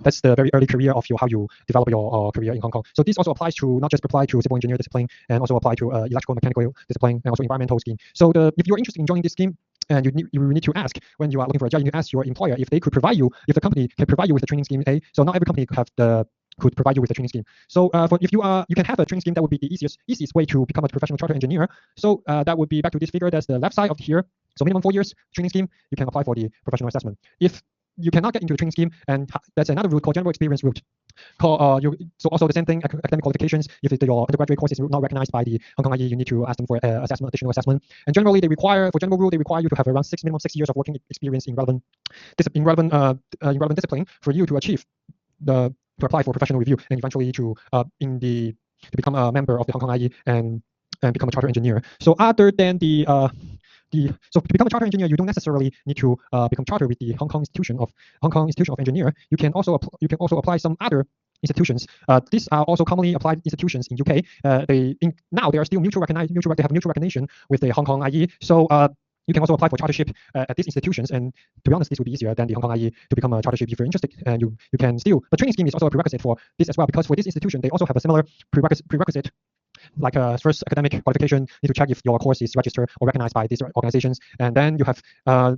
that's the very early career of how you develop your career in Hong Kong. So this also applies to not just apply to civil engineer discipline, and also apply to electrical mechanical discipline, and also environmental scheme. So if you're interested in joining this scheme, and you need to ask when you are looking for a job, you need to ask your employer if they could provide you, if the company can provide you with the training scheme A. So not every company could provide you with a training scheme. So if you can have a training scheme, that would be the easiest way to become a professional charter engineer. So that would be back to this figure. That's the left side of here. So minimum 4 years training scheme, you can apply for the professional assessment. If you cannot get into a training scheme, and that's another route called general experience route. So also the same thing, academic qualifications. If your undergraduate course is not recognized by the Hong Kong IE, you need to ask them for additional assessment. And generally, for general rule, they require you to have around minimum 6 years of working experience in relevant discipline for you to achieve to apply for professional review, and eventually to become a member of the Hong Kong IE and become a charter engineer. So other than so to become a charter engineer, you don't necessarily need to become chartered with the Hong Kong Institution of Engineer. You can also apply some other institutions. These are also commonly applied institutions in UK. Now they are still they have mutual recognition with the Hong Kong IE. So you can also apply for chartership at these institutions, and to be honest, this would be easier than the Hong Kong IE to become a chartership if you're interested. And you can still. The training scheme is also a prerequisite for this as well, because for this institution they also have a similar prerequisite. Like first academic qualification, need to check if your course is registered or recognized by these organizations, and then you have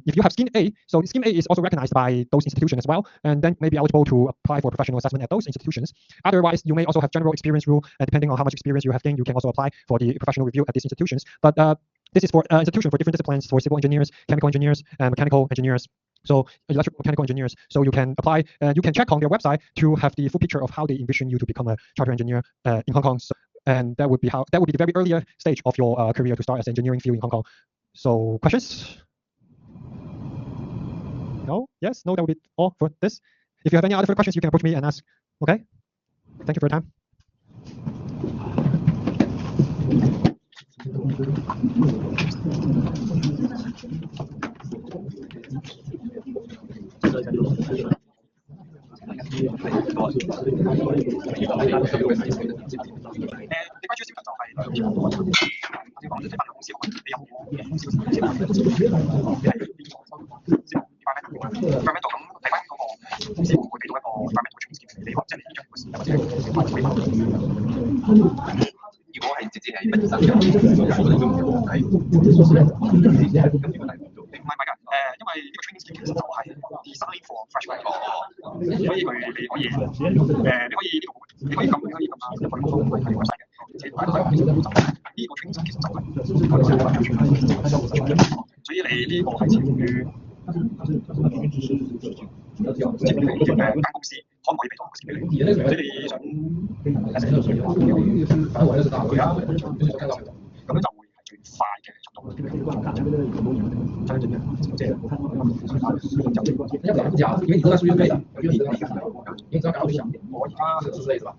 if you have scheme A, so scheme A is also recognized by those institutions as well, and then may be eligible to apply for professional assessment at those institutions. Otherwise, you may also have general experience rule, and depending on how much experience you have gained, you can also apply for the professional review at these institutions. But this is for institution for different disciplines, for civil engineers, chemical engineers, and mechanical engineers. So electrical mechanical engineers. So you can apply. You can check on their website to have the full picture of how they envision you to become a charter engineer in Hong Kong. And that would be the very earlier stage of your career to start as an engineering field in Hong Kong. So questions? No? Yes? No? That would be all for this. If you have any other further questions, you can approach me and ask. Okay? Thank you for your time.如果係直接係畢業生嘅，我哋會唔會喺唔係㗎？因為呢個 training scheme 其實就係 design for fresh graduate，所以你可以呢個你可以撳啊，入去睇 website 嘅，即係呢個 training scheme 其實就係所以你呢個係似於間公司可唔可以俾到個 scheme 俾你？或者你想咁樣就會係最快嘅速度。因為你都在數據費，因為你都在搞對象，我而家14歲是吧？